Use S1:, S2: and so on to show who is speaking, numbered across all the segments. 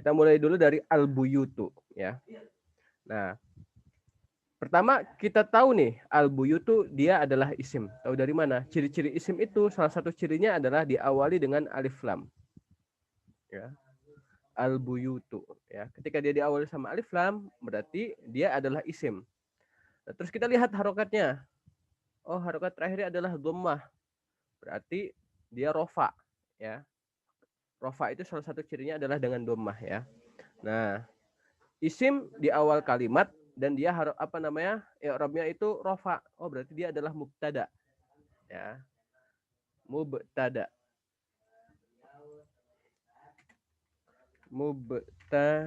S1: Kita mulai dulu dari al-buyutu ya. Nah, pertama kita tahu nih al-buyutu dia adalah isim. Tahu dari mana? Ciri-ciri isim itu salah satu cirinya adalah diawali dengan alif lam. Ya. Al-buyutu ya. Ketika dia diawali sama alif lam berarti dia adalah isim. Nah, terus kita lihat harokatnya. Oh, harokat terakhirnya adalah dhammah. Berarti dia rofa ya. Rofa itu salah satu cirinya adalah dengan dhammah ya. Nah, isim di awal kalimat dan dia harus apa namanya? I'rabnya itu rofa. Oh, berarti dia adalah mubtada. Ya. Mubtada. Mubtada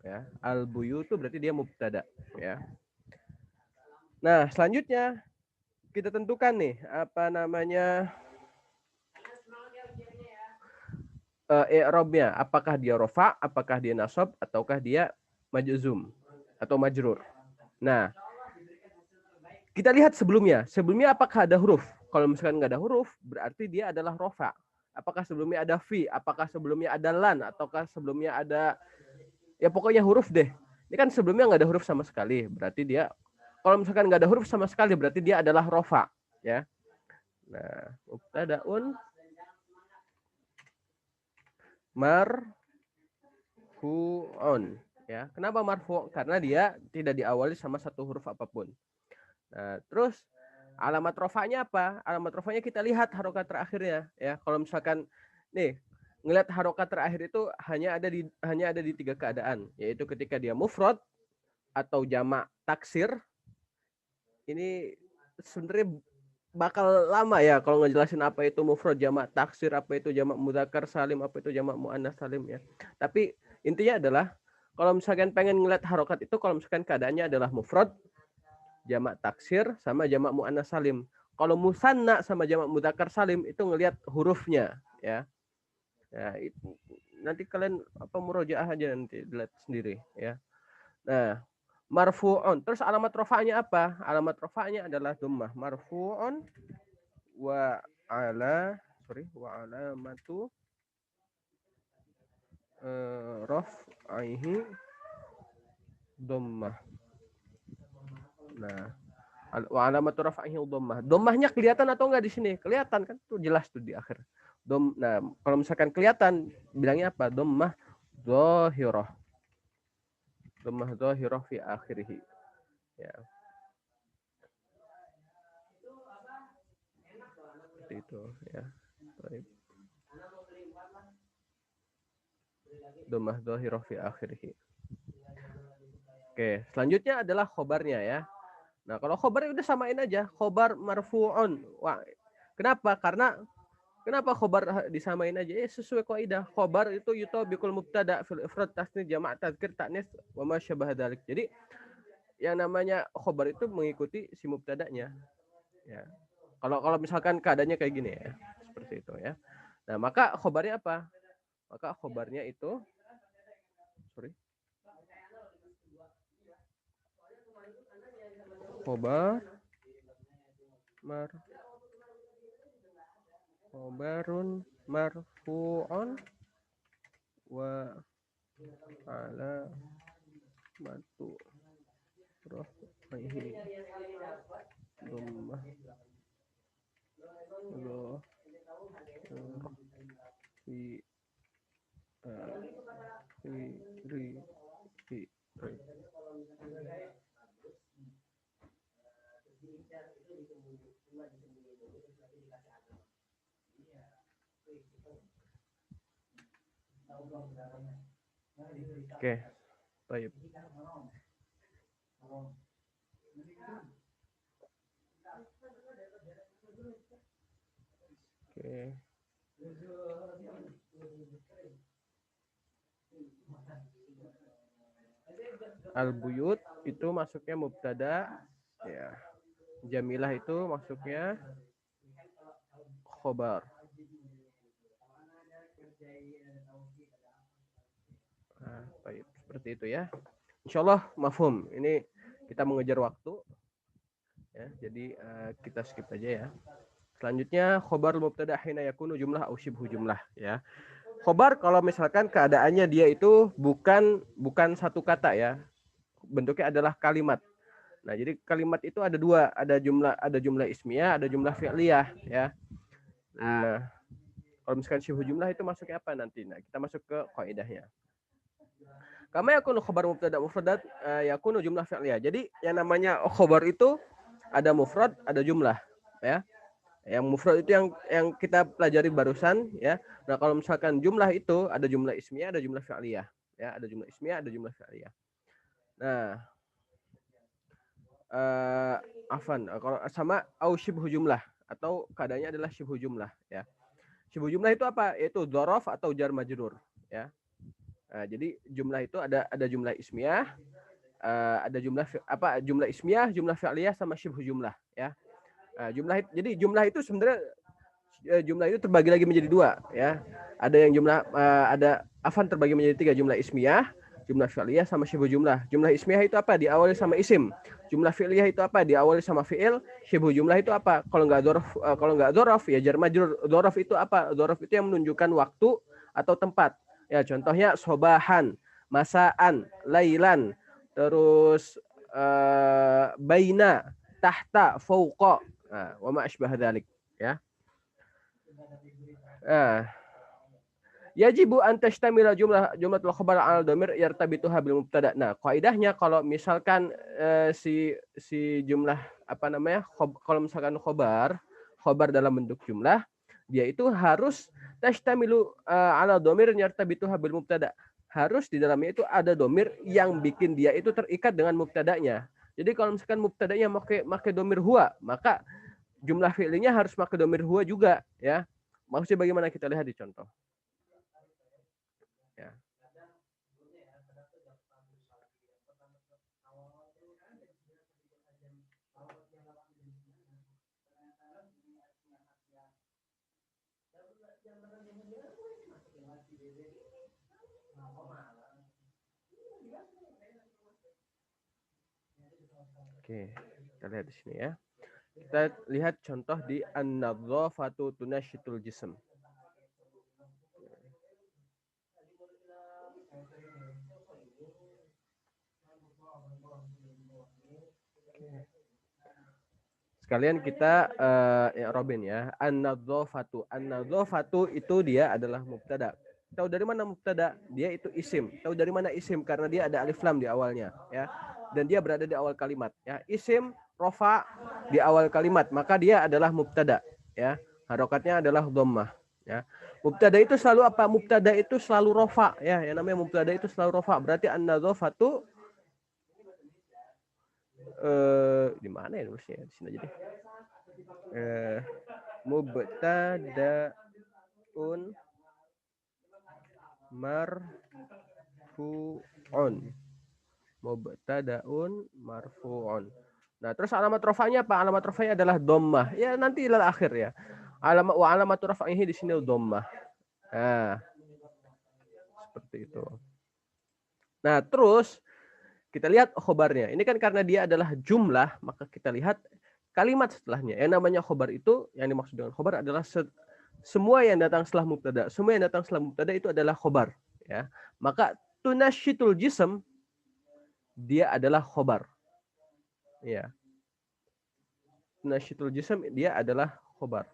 S1: ya. Al-buyutu berarti dia mubtada ya. Nah, selanjutnya kita tentukan nih apa namanya i'rabnya, apakah dia rofa, apakah dia nasab, ataukah dia majzum atau majrur. Nah, kita lihat sebelumnya. Sebelumnya apakah ada huruf? Kalau misalkan nggak ada huruf, berarti dia adalah rofa. Apakah sebelumnya ada fi? Apakah sebelumnya ada lan? Ataukah sebelumnya ada ya pokoknya huruf deh. Ini kan sebelumnya nggak ada huruf sama sekali. Berarti dia kalau misalkan nggak ada huruf sama sekali, berarti dia adalah rofa. Ya. Nah, mubtadaun marfu'un ya. Kenapa marfu'? Karena dia tidak diawali sama satu huruf apapun. Nah, terus alamat rofanya apa? Alamat rofanya kita lihat harokat terakhirnya ya. Kalau misalkan nih ngelihat harokat terakhir itu hanya ada di tiga keadaan, yaitu ketika dia mufrad atau jamak taksir. Ini sebenarnya bakal lama ya kalau ngejelasin apa itu mufrad, jamak taksir, apa itu jamak mudzakkar salim, apa itu jamak muannats salim ya. Tapi intinya adalah kalau misalkan pengen ngeliat harokat itu kalau misalkan keadaannya adalah mufrad, jamak taksir sama jamak muannats salim. Kalau musanna sama jamak mudzakkar salim itu ngelihat hurufnya ya. Ya, itu nanti kalian apa murojaah aja nanti lihat sendiri ya. Nah, marfu'un. Terus alamat rafa'nya apa? Alamat rafa'nya adalah dhammah. Marfu'un wa alamatu raf'ihi dhammah. Nah, wa alamatu raf'ihi dhammah. Dhammahnya kelihatan atau enggak di sini? Kelihatan kan tuh jelas tuh di akhir. Nah, kalau misalkan kelihatan bilangnya apa? Dhammah dhahirah. Dhammah dhahirah fi akhirih. Ya. Seperti itu ya. Baik. Dhammah dhahirah fi akhirih. Oke, selanjutnya adalah khobarnya ya. Nah, kalau khobar udah samain aja, khobar marfu'un. Wah, kenapa? Karena kenapa khobar disamain aja? Sesuai kaidah. Khobar itu yutabiqul mubtada fil ifrad tasnits jamak tadzkir ta'nis wa ma syabah dzalik. Jadi yang namanya khobar itu mengikuti si mubtadanya. Ya. Kalau misalkan keadaannya kayak gini ya, seperti itu ya. Nah, maka khobarnya apa? Maka khobarnya itu khobar khobarun marfu'un wa alamatu raf'ihi dhammah fi akhirih. Oke, baik. Oke. Al-buyut itu masuknya mubtada ya. Jamilah itu masuknya khobar. Nah, baik. Seperti itu ya. Insyaallah mafhum. Ini kita mengejar waktu ya. Jadi kita skip aja ya. Selanjutnya khobar mubtada hina yakunu jumlah au syibhu jumlah ya. Khobar kalau misalkan keadaannya dia itu bukan satu kata ya. Bentuknya adalah kalimat. Nah, jadi kalimat itu ada dua, ada jumlah ismiyah, ada jumlah fi'liyah ya. Nah, kalau misalkan syibhu jumlah itu masuknya apa nanti? Nah, kita masuk ke kaidahnya. Kama yakunu khobar mubtada mufradat yakunu jumlah fi'liyah. Jadi yang namanya khobar itu ada mufrad, ada jumlah ya. Yang mufrad itu yang kita pelajari barusan ya. Nah, kalau misalkan jumlah itu ada jumlah ismiyah, ada jumlah fi'liyah ya, ada jumlah ismiyah, ada jumlah fi'liyah. Nah, kalau sama au syibhu jumlah atau keadaannya adalah syibhu jumlah ya. Syibhu jumlah itu apa? Yaitu dzaraf atau jar majrur ya. Nah, jadi jumlah itu ada jumlah ismiyah, ada jumlah ismiyah, jumlah fi'liyah sama syibhu jumlah ya. Jadi jumlah itu sebenarnya jumlah itu terbagi lagi menjadi dua ya. Ada yang terbagi menjadi tiga, jumlah ismiyah, jumlah fi'liyah sama syibhu jumlah. Jumlah ismiyah itu apa? Diawali sama isim. Jumlah fi'liyah itu apa? Diawali sama fi'il. Syibhu jumlah itu apa? Kalau nggak dzaraf ya jar majrur. Dzaraf itu apa? Dzaraf itu yang menunjukkan waktu atau tempat. Ya, contohnya sobahan, masaan, lailan, terus baina, tahta, fauqa, wa ma asbah dzalik ya. Yajibu an tastamila jumlatul khabar al dhamir yartabituha bil mubtada. Nah, kaidahnya kalau misalkan si jumlah kalau misalkan khabar dalam bentuk jumlah, dia itu harus tastamilu ala dhamir yartabituha bil mubtada. Harus di dalamnya itu ada dhamir yang bikin dia itu terikat dengan mubtadanya. Jadi kalau misalkan mubtadanya make dhamir huwa, maka jumlah fi'linya harus make dhamir huwa juga ya. Maksudnya bagaimana, kita lihat di contoh. Ya. Oke, kita lihat di sini ya. Kita lihat contoh di an-nadhafatu tunashitul jism. Sekalian kita i'rabin ya. An-nadhafatu. An-nadhafatu itu dia adalah mubtada. Tahu dari mana mubtada? Dia itu isim. Tahu dari mana isim? Karena dia ada alif lam di awalnya ya. Dan dia berada di awal kalimat ya. Isim rofa di awal kalimat, maka dia adalah mubtada ya. Harokatnya adalah dhammah ya. Mubtada itu selalu apa? Mubtada itu selalu rofa ya. Yang namanya mubtada itu selalu rofa. Berarti an-nadhafatu di mana ya nulisnya? Di sini aja deh. Mubtadaun marfu'un. Mubtadaun marfu'un. Nah, terus alamat rafa'nya apa? Alamat rafa'nya adalah dhammah. Ya, nanti ilal akhir ya. Alamat rafa'nya di sini dhammah. Nah, seperti itu. Nah, terus kita lihat khobarnya. Ini kan karena dia adalah jumlah, maka kita lihat kalimat setelahnya. Yang namanya khobar itu, yang dimaksud dengan khobar adalah semua yang datang setelah mubtada. Semua yang datang setelah mubtada itu adalah khobar. Ya. Maka tunasyitul jism, dia adalah khobar. Ya. Tunasyitul jism, dia adalah khobar.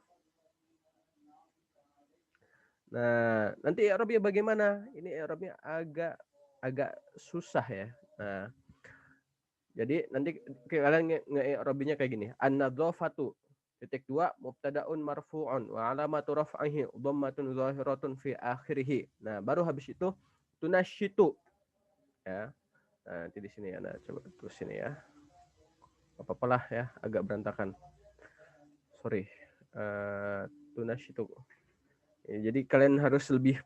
S1: Nah, nanti i'rabnya bagaimana? Ini i'rabnya agak susah ya. Nah, jadi nanti kalian nge-i'rabnya kayak gini. An-nadhafatu titik 2 mubtadaun marfu'un wa alamatu raf'ihi dhammatun zahiratun fi akhirih. Nah, baru habis itu tunasyitu. Ya. Nah, nanti di sini ya. Nah, coba terus sini ya. Apa-apalah ya, agak berantakan. Sorry. Tunasyitu. Ya, jadi kalian harus lebih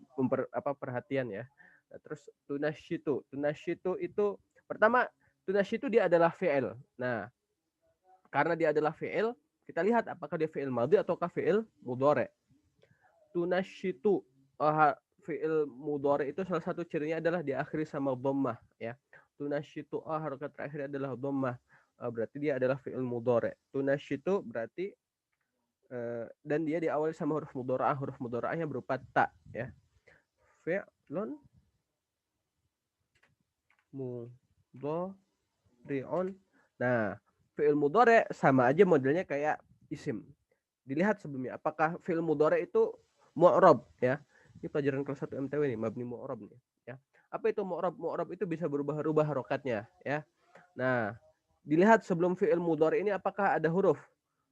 S1: perhatian ya. Nah, terus tunasyitu. Tunasyitu itu pertama, tunasyitu dia adalah fi'il. Nah, karena dia adalah fi'il, kita lihat apakah dia fi'il madhi ataukah fi'il mudhari. Tunasyitu fi'il mudhari itu salah satu cirinya adalah diakhiri sama dhammah ya. Tunasyitu harokat terakhir adalah dhammah. Berarti dia adalah fi'il mudhari. Tunasyitu berarti dan dia diawali sama huruf mudharaah. Huruf mudharaahnya berupa ta, ya. Fi'lun mudhari'un. Nah, fi'il mudhari' sama aja modelnya kayak isim. Dilihat sebelumnya apakah fi'il mudhari' itu mu'rab, ya. Ini pelajaran kelas 1 MTW nih, mabni mu'rab nih, ya. Apa itu mu'rab? Mu'rab itu bisa berubah-ubah harokatnya, ya. Nah, dilihat sebelum fi'il mudhari' ini apakah ada huruf?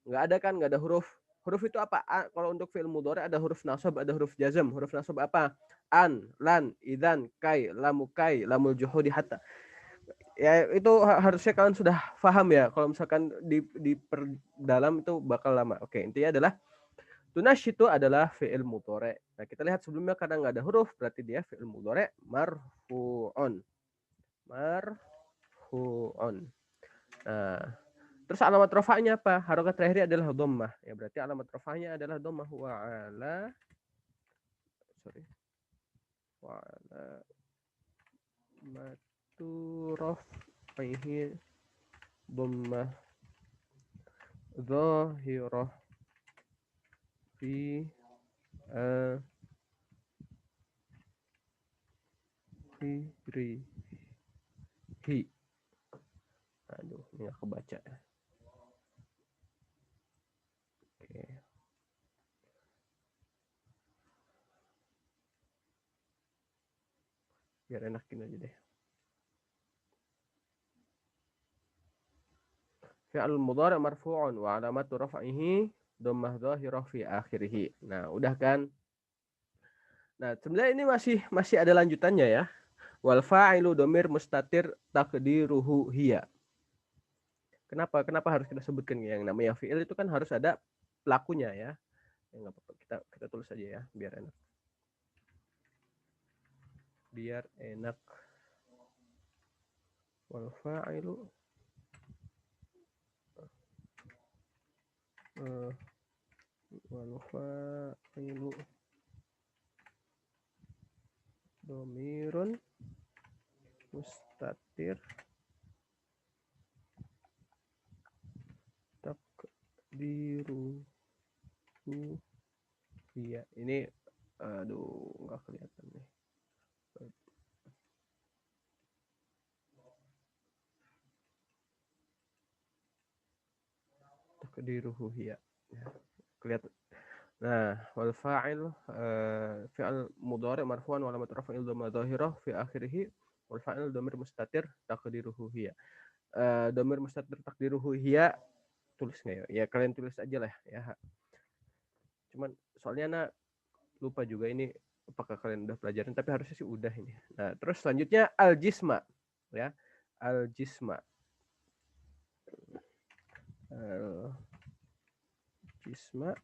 S1: Nggak ada kan, nggak ada huruf. Huruf itu apa? Kalau untuk fi'il mudhari' ada huruf nasab, ada huruf jazm. Huruf nasab apa? An, lan, idan, kai, lamul juhudi, hatta. Ya itu harusnya kalian sudah paham ya. Kalau misalkan di perdalam itu bakal lama. Oke, intinya adalah tunash itu adalah fi'il mudhari'. Nah, kita lihat sebelumnya karena nggak ada huruf, berarti dia fi'il mudhari' marfu'un. Marfu'un. Nah, terus alamat rafa'nya apa? Harokat terakhir adalah dhammah. Ya berarti alamat rafa'nya adalah dhammah wa ala matu raf'ihi dhammah dhahirah fi akhirihi. Aduh, ini nggak kebaca. Oke. Biar enakin aja deh. Fi'al mudhari' marfu'un wa alamatu raf'ihi dhammah dhahirah fi akhirih. Nah, udah kan? Nah, sebenarnya ini masih ada lanjutannya ya. Wal fa'ilu dhamir mustatir taqdiruhu hiya. Kenapa harus kita sebutkan yang namanya fi'il itu kan harus ada pelakunya ya. Ya enggak apa-apa, kita tulis aja ya biar enak. Biar enak. Wal fa'ilu wal fa'ilu dhamirun mustatir takdiruhu. Iya, ini aduh nggak kelihatan nih. Takdiruhu hiya. Ya, kelihatan. Nah, wal fa'il fi'al mudhari' marfu'an wa alamat raf'ihi dhamma dhahirah fi akhirih wal fa'il dhamir mustatir takdiruhu hiya. Dhamir mustatir takdiruhu hiya tulis nggak ya? Ya kalian tulis aja lah ya. Cuman soalnya Ana lupa juga ini apakah kalian udah pelajarin, tapi harusnya sih udah ini. Nah, terus selanjutnya al jisma ya. Al jisma. Al jisma.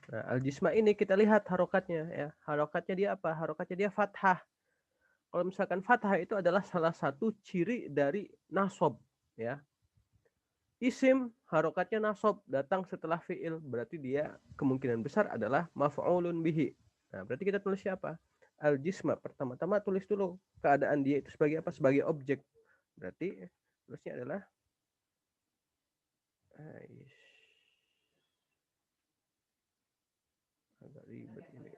S1: Nah, al-jisma ini kita lihat harokatnya ya. Harokatnya dia apa? Harokatnya dia fathah. Kalau misalkan fathah itu adalah salah satu ciri dari nasab ya. Isim harokatnya nasab datang setelah fi'il, berarti dia kemungkinan besar adalah maf'ulun bihi. Nah, berarti kita tulis siapa? Al-jisma. Pertama-tama tulis dulu keadaan dia itu sebagai apa? Sebagai objek. Berarti tulisnya adalah agak ribet ini.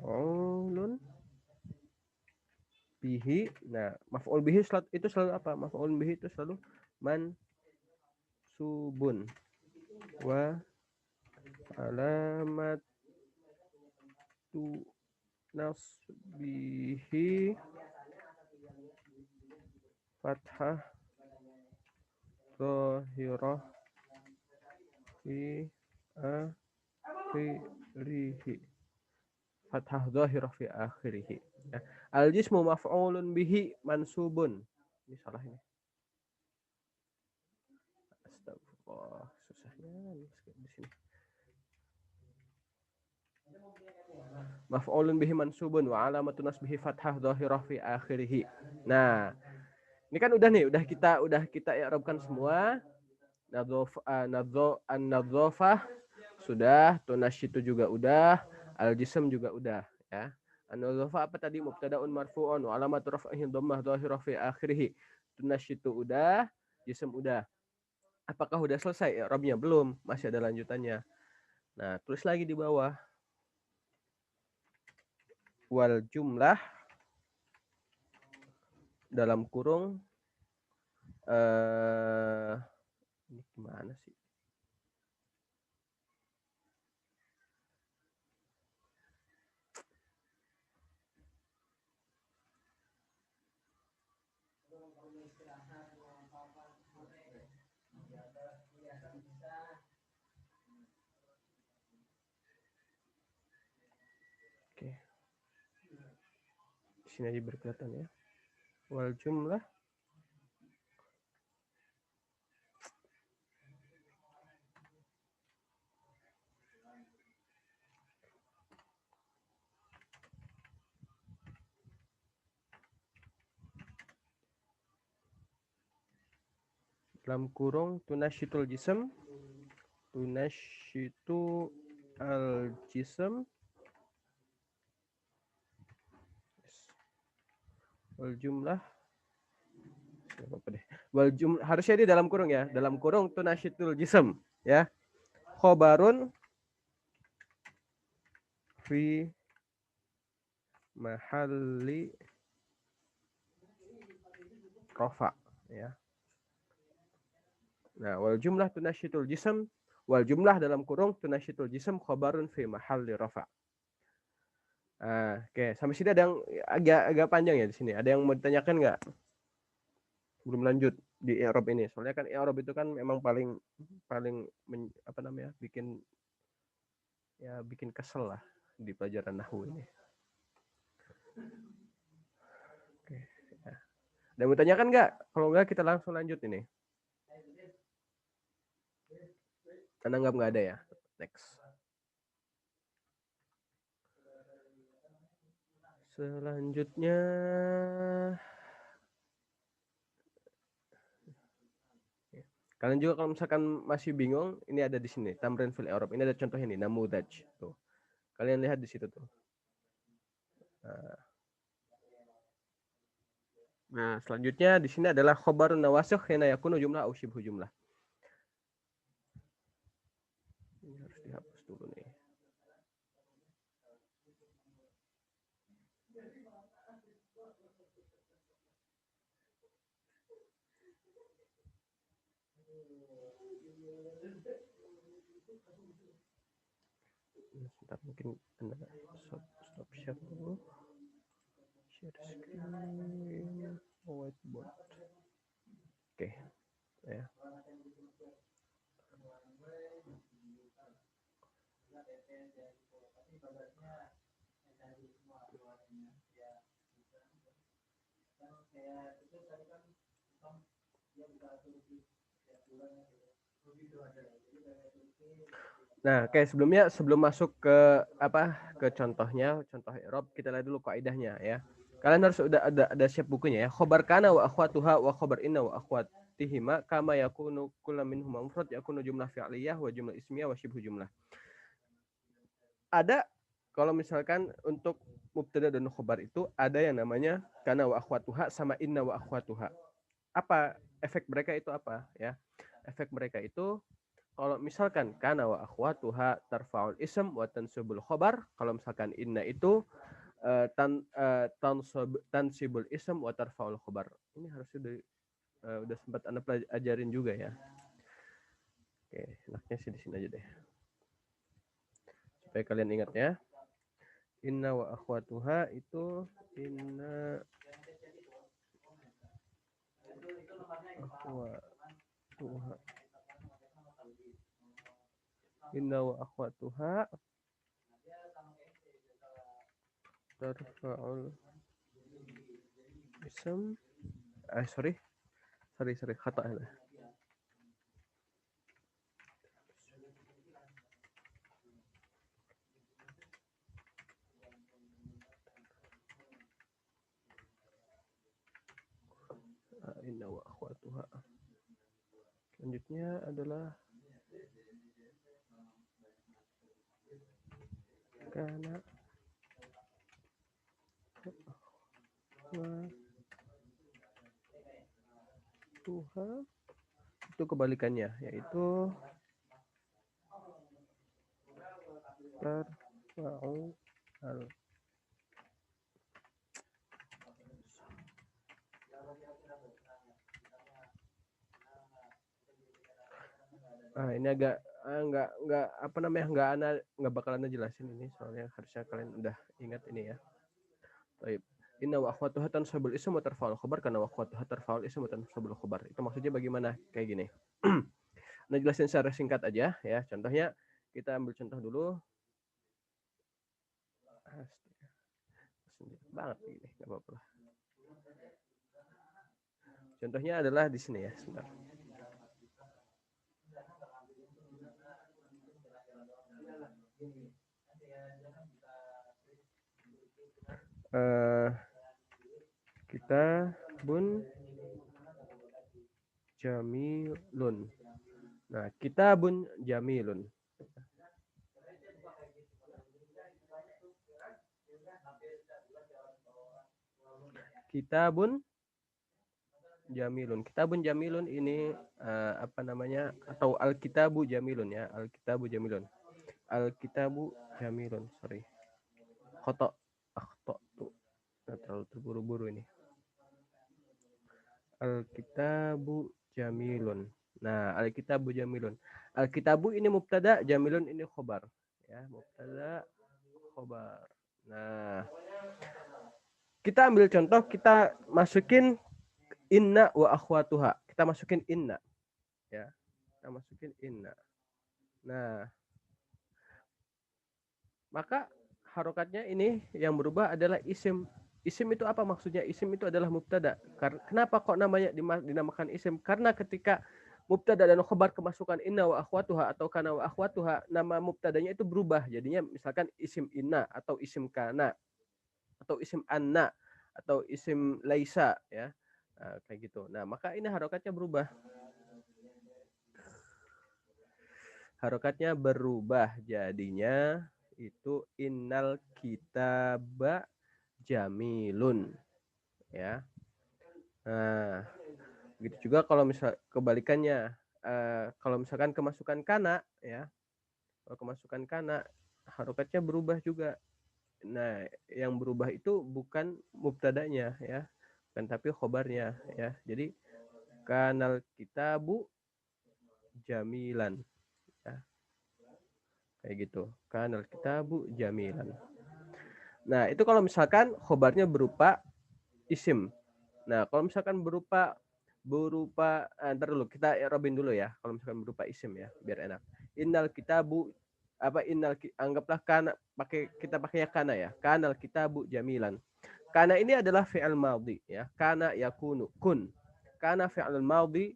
S1: Maf'ulun bihi. Nah, maf'ul bihi itu selalu apa? Maf'ul bihi itu selalu mansubun wa alamatu nasbihi fathah zahirah fi akhirih. Fathah zahirah fi akhirih. Ya. Al-jismu maf'ulun bihi mansubun. Ini salah ini. Astagfirullah, susahnya di sini. Maf'ulun bihi mansubun wa alamatun nasbihi fathah zahirah fi akhirih. Nah, ini kan udah nih, udah kita i'rabkan semua. An-nadzafah sudah, tunasyitu juga udah, al-jism juga udah ya. An-nadzafah apa tadi? Mubtadaun marfu'un wa alamat raf'ihi dhammah dhahirah fi akhirih. Tunasyitu udah, jism udah. Apakah udah selesai? I'rabnya belum, masih ada lanjutannya. Nah, tulis lagi di bawah. Wal jumlah dalam kurung ini gimana sih? Oke. Di sini aja berkelihatan ya. Wal jumlah dalam kurung tunasyitul jism, tunasyitu al jism, wal jumlah apa deh. Wal jumlah harusnya di dalam kurung ya, dalam kurung tunasyitul jism ya. Khobarun fi mahalli rofa ya. Nah, wal jumlah tunasyitul jism, wal jumlah dalam kurung tunasyitul jism khobarun fi mahalli rofa. Oke, sampai sini ada yang agak panjang ya di sini. Ada yang mau ditanyakan nggak? Belum lanjut di i'rab ini. Soalnya kan i'rab itu kan memang paling apa namanya? bikin kesel lah di pelajaran nahwu ini. Oke, ya. Ada yang mau tanyakan nggak? Kalau nggak kita langsung lanjut ini. Anda anggap nggak ada ya? Next. Selanjutnya kalian juga kalau misalkan masih bingung, ini ada di sini, tamrin fil i'rab. Ini ada contohnya nih, namudaj. Tuh. Kalian lihat di situ tuh. Nah, selanjutnya di sini adalah khobarun nawasikh hina yakunu jumlah au syibhu jumlah. Ini harus dihapus dulu nih. Sebentar, mungkin Anda stop share dulu. Share screen, whiteboard. Oke, ya. Nah, oke, sebelum masuk ke contohnya, contoh i'rab, kita lihat dulu kaidahnya ya. Kalian harus ada siap bukunya ya. Khobar kana wa akhwatuha wa khobar inna wa akhwatihima kama yakunu kullu minhum mufrad yakunu jumlah fi'liyah wa jumlah ismiyah wa syibhu jumlah. Ada kalau misalkan untuk mubtada dan khobar itu ada yang namanya kana wa akhwatuha sama inna wa akhwatuha. Apa efek mereka itu apa ya? Efek mereka itu kalau misalkan kana wa akhwatuha tarfa'ul ism wa tansibul khobar, kalau misalkan inna itu tansibul ism wa tarfa'ul khobar. Ini harusnya udah sempat Anda ajarin juga ya. Oke, enaknya sih di sini aja deh. Supaya kalian ingat ya. Inna wa akhwatuha itu inna akhwatuha. Inna wa akhwatuha tarfa'ul ism sorry khata ya. Inna wa akhwatuha. Selanjutnya adalah karena Tuhan itu kebalikannya, yaitu tarfa'u al. Ini agak nggak apa namanya, nggak bakalan jelasin ini, soalnya harusnya kalian udah ingat ini ya. Baik. Inna wa akhwatuha tansabul ism wa tarfa'ul khabar karena wa akhwatuha tarfa'ul ism wa tansabul khabar. Itu maksudnya bagaimana? Kayak gini. Nah, jelasin secara singkat aja ya. Contohnya kita ambil contoh dulu. Banget ini, enggak apa-apa. Contohnya adalah di sini ya, sebentar. Kita bun jamilun. Nah, kita bun jamilun. Kitabun jamilun. Kitabun jamilun ini apa namanya? Atau al-kitabu jamilun ya. Al-kitabu jamilun. Al-kitabu jamilun. Sorry. Khoto. Akhto tuh. Nggak terlalu terburu-buru ini. Al-kitabu jamilun. Nah, al-kitabu jamilun. Al-kitabu ini mubtada, jamilun ini khobar. Ya, mubtada, khobar. Nah, kita ambil contoh, kita masukin inna wa akhwatuha. Kita masukin inna. Ya, kita masukin inna. Nah, maka harokatnya ini yang berubah adalah isim. Isim itu apa maksudnya? Isim itu adalah mubtada. Kenapa kok namanya dinamakan isim? Karena ketika mubtada dan khobar kemasukan inna wa akhwatuha atau kana wa akhwatuha, nama mubtadanya itu berubah. Jadinya misalkan isim inna atau isim kana atau isim anna atau isim laisa ya. Nah, kayak gitu. Nah, maka ini harokatnya berubah. Harokatnya berubah, jadinya itu innal kitaba jamilun ya. Nah, begitu juga kalau misal kebalikannya, kalau misalkan kemasukan kana ya, kalau kemasukan kana harokatnya berubah juga. Nah, yang berubah itu bukan mubtadanya ya, kan, tapi khobarnya ya. Jadi kanal kitabu jamilan ya, kayak gitu. Kanal kitabu jamilan. Nah, itu kalau misalkan khobarnya berupa isim. Nah, kalau misalkan berupa ntar dulu kita robin dulu ya. Kalau misalkan berupa isim ya, biar enak. Innal kitabu apa anggaplah kana, kita pakai kana ya. Kanal kitabu jamilan. Kana ini adalah fi'il madhi ya. Kana yakunu kun. Kana fi'il madhi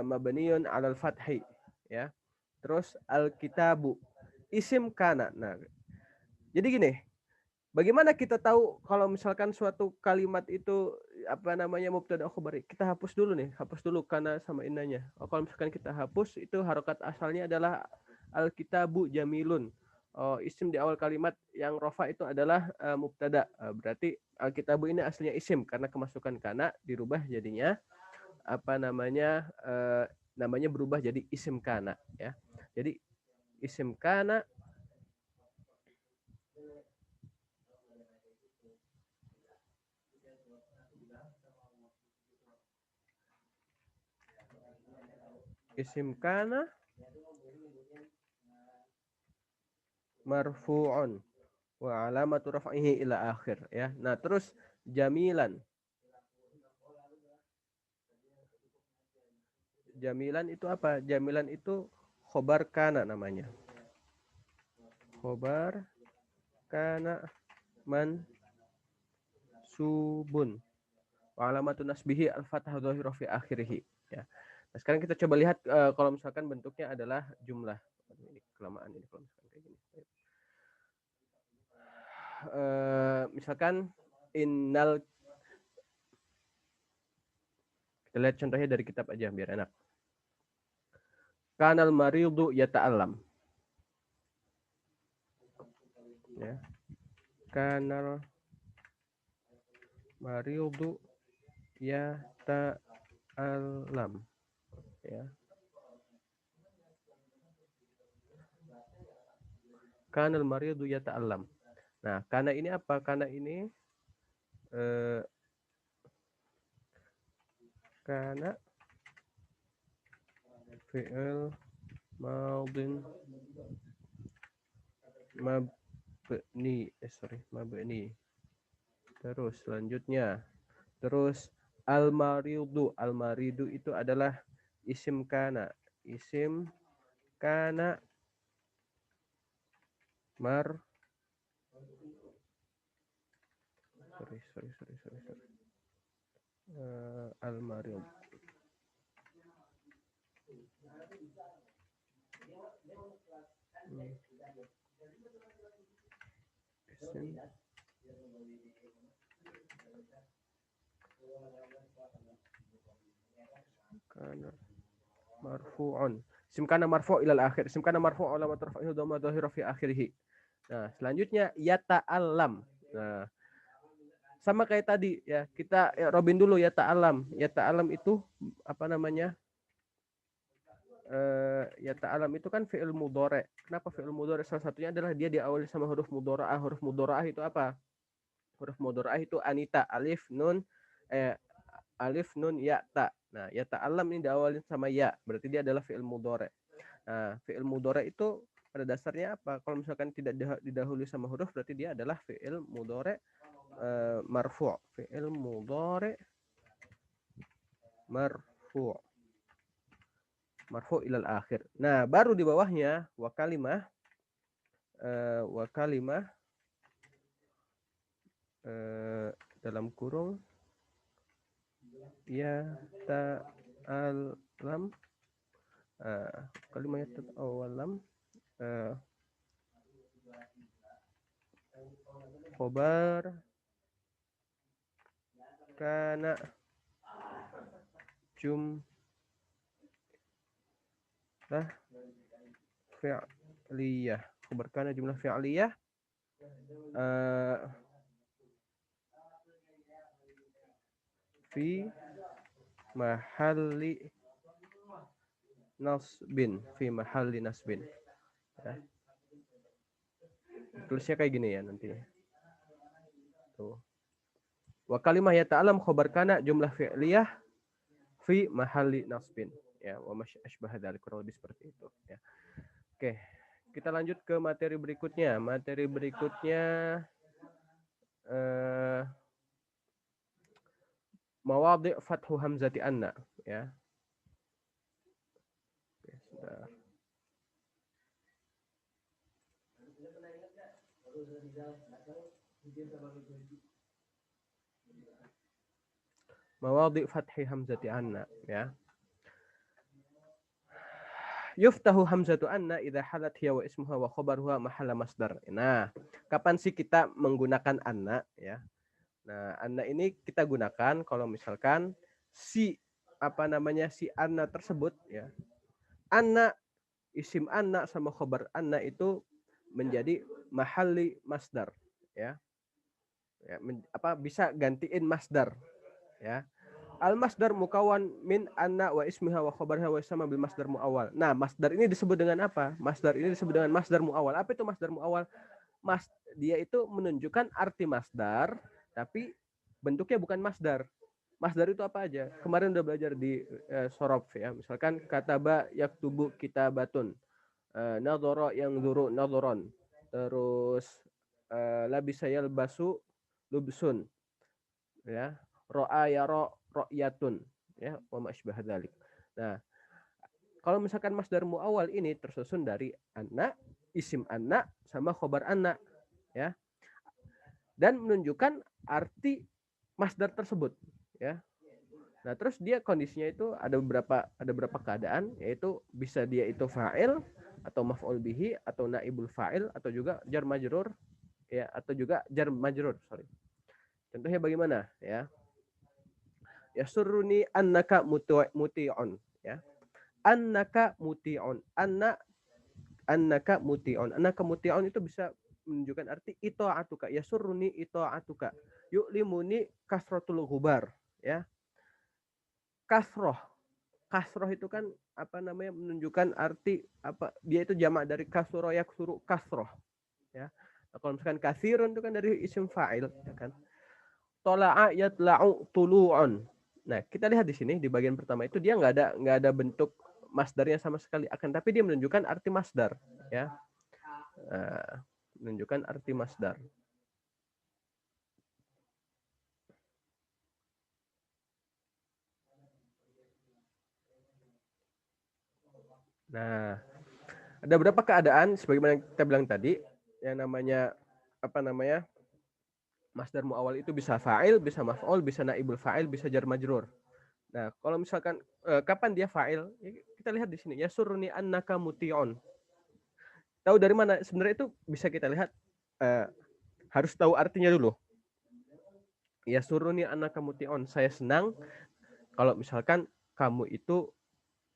S1: mabniun 'alal fathi ya. Terus al-kitabu isim kana. Nah, jadi gini, bagaimana kita tahu kalau misalkan suatu kalimat itu apa namanya mubtada khabar? Kita hapus dulu nih, hapus dulu kana sama innanya. Kalau misalkan kita hapus, itu harokat asalnya adalah al-kitabu jamilun. Isim di awal kalimat yang rofa itu adalah mubtada. Berarti al-kitabu ini aslinya isim karena kemasukan kana dirubah jadinya apa namanya namanya berubah jadi isim kana ya. Jadi isim kana marfu'un wa alamatu raf'ihi ila akhir ya. Nah, terus jamilan. Jamilan itu apa? Jamilan itu khobar kana namanya. Khobar kana man subun. Wa alamatu nasbihi al-fathah dhahiru fi akhirih ya. Nah, sekarang kita coba lihat kalau misalkan bentuknya adalah jumlah. Ini kelamaan ini kalau misalkan kayak gini. Misalkan innal, Kita lihat contohnya dari kitab aja biar enak. Kanal maridu yata'allam. Ya. Kanal maridu yata'allam. Ya. Kanal maridu yata'allam. Nah, karena ini apa? Karena ini karena fi'il madin mabni mabni. Terus selanjutnya al-maridu itu adalah isim kana mar sorry al-marid isim kana marfu'un. Isim kana marfu' ilal akhir. Isim kana marfu' alamat raf'ihi dhamma dhahira fi akhirih. Nah, selanjutnya yata'allam. Nah, sama kayak tadi ya. Kita Robin dulu yata'allam. Yata'allam itu apa namanya? Yata'allam itu kan fi'il mudhari'. Kenapa fi'il mudhari'? Salah satunya adalah dia diawali sama huruf mudhara'ah. Huruf mudhara'ah itu apa? Huruf mudhara'ah itu anita, alif, nun, ya, ta. Nah, ya ta'allam ini diawalin sama ya, berarti dia adalah fi'il mudhari'. Nah, fi'il mudhari' itu pada dasarnya apa? Kalau misalkan tidak didahului sama huruf, berarti dia adalah fi'il mudhari' marfu'. Fi'il mudhari' marfu'. Marfu' ilal akhir. Nah, baru di bawahnya wa kalimah dalam kurung ya ta'allam kalimat ta'allam khobar kana jumlah fi'liyah. Khobar kana jumlah fi'liyah fi mahalli nasbin. Ya. Tulisnya kayak gini ya nanti. Tuh. Wa kalimah yata'allam khobar kana jumlah fi'liyah fi mahalli nasbin. Ya, wa masyabah dzalik, kurang lebih seperti itu ya. Oke, kita lanjut ke materi berikutnya. Materi berikutnya mawadhi' fathu hamzati anna ya. Oke, sudah. Mawadhi' fathi hamzati anna ya. Yuftahu hamzatu anna idza halat hiya wa ismuha wa khabaruha mahalla masdar. Nah, kapan sih kita menggunakan anna ya? Nah, anna ini kita gunakan kalau misalkan si anna tersebut ya. Anna, isim anna sama khabar anna itu menjadi mahalli masdar ya. Ya, bisa gantiin masdar ya. Al masdar mukawan min anna wa ismiha wa khabarha wa sama bil masdar muawwal. Nah, masdar ini disebut dengan apa? Masdar ini disebut dengan masdar muawwal. Apa itu masdar muawwal? Dia itu menunjukkan arti masdar tapi bentuknya bukan masdar. Masdar itu apa aja? Kemarin udah belajar di sorof ya. Misalkan kataba yaktubu kitabatun. Nadhara yang zuru nadharon. Terus labisa yalbasu lubsun. Ya. Ro'a yara ro'yatun ya, wa ma asbah dzalik. Nah, kalau misalkan masdar muawwal ini tersusun dari anna, isim anna sama khobar anna ya. Dan menunjukkan arti masdar tersebut ya. Nah, terus dia kondisinya itu ada beberapa keadaan, yaitu bisa dia itu fa'il atau maf'ul bihi atau naibul fa'il atau juga jar majrur ya, atau juga jar majrur, sorry. Contohnya bagaimana ya? Yasurruni annaka muti'un, ya. Annaka muti'un. Annaka muti'un. Annaka muti'un itu bisa menunjukkan arti ito'atuka. Yasurruni ito'atuka. Yu'limuni kasratul ghubar, ya. Kasroh. Kasroh itu kan apa namanya menunjukkan arti apa, dia itu jamak dari kasroh yaksuru kasroh, ya. Nah, kalau misalkan kasirun itu kan dari isim fa'il, ya kan. Tola'a yatla'u tulu'un. Nah, kita lihat di sini di bagian pertama itu dia nggak ada bentuk masdarnya sama sekali, akan tapi dia menunjukkan arti masdar, ya. Menunjukkan arti masdar. Nah, ada beberapa keadaan sebagaimana kita bilang tadi, yang namanya apa namanya masdar muawwal itu bisa fa'il, bisa maf'ul, bisa naibul fa'il, bisa jar majrur. Nah, kalau misalkan kapan dia fa'il? Kita lihat di sini. Yasurni annaka muti'un. Tahu dari mana? Sebenarnya itu bisa kita lihat, harus tahu artinya dulu. Yasurni annaka muti'un. Saya senang kalau misalkan kamu itu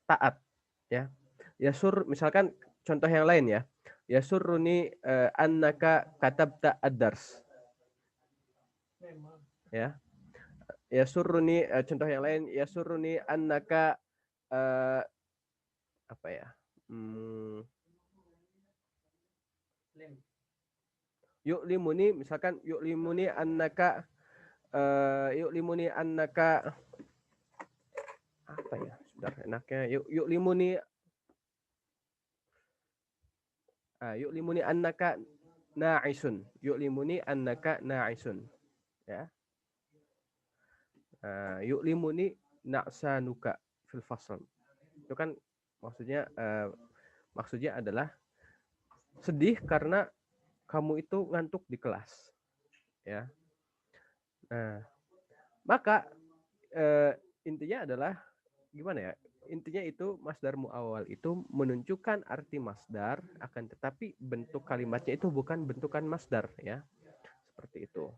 S1: taat, ya. Yasur, misalkan contoh yang lain ya. Yasurni annaka katabta ad-dars. Ya. Yasurni, contoh yang lain, yasurni annaka apa ya? Yu'limuni, misalkan yu'limuni annaka apa ya? Sudah enaknya yu'limuni yu'limuni annaka na'isun. Yu'limuni annaka na'isun. Ya. Yu'limuni na'sanuka fil fasl. Itu kan maksudnya adalah sedih karena kamu itu ngantuk di kelas, ya. Nah, maka intinya adalah gimana ya? Intinya itu masdar muawwal itu menunjukkan arti masdar, akan tetapi bentuk kalimatnya itu bukan bentukan masdar, ya. Seperti itu.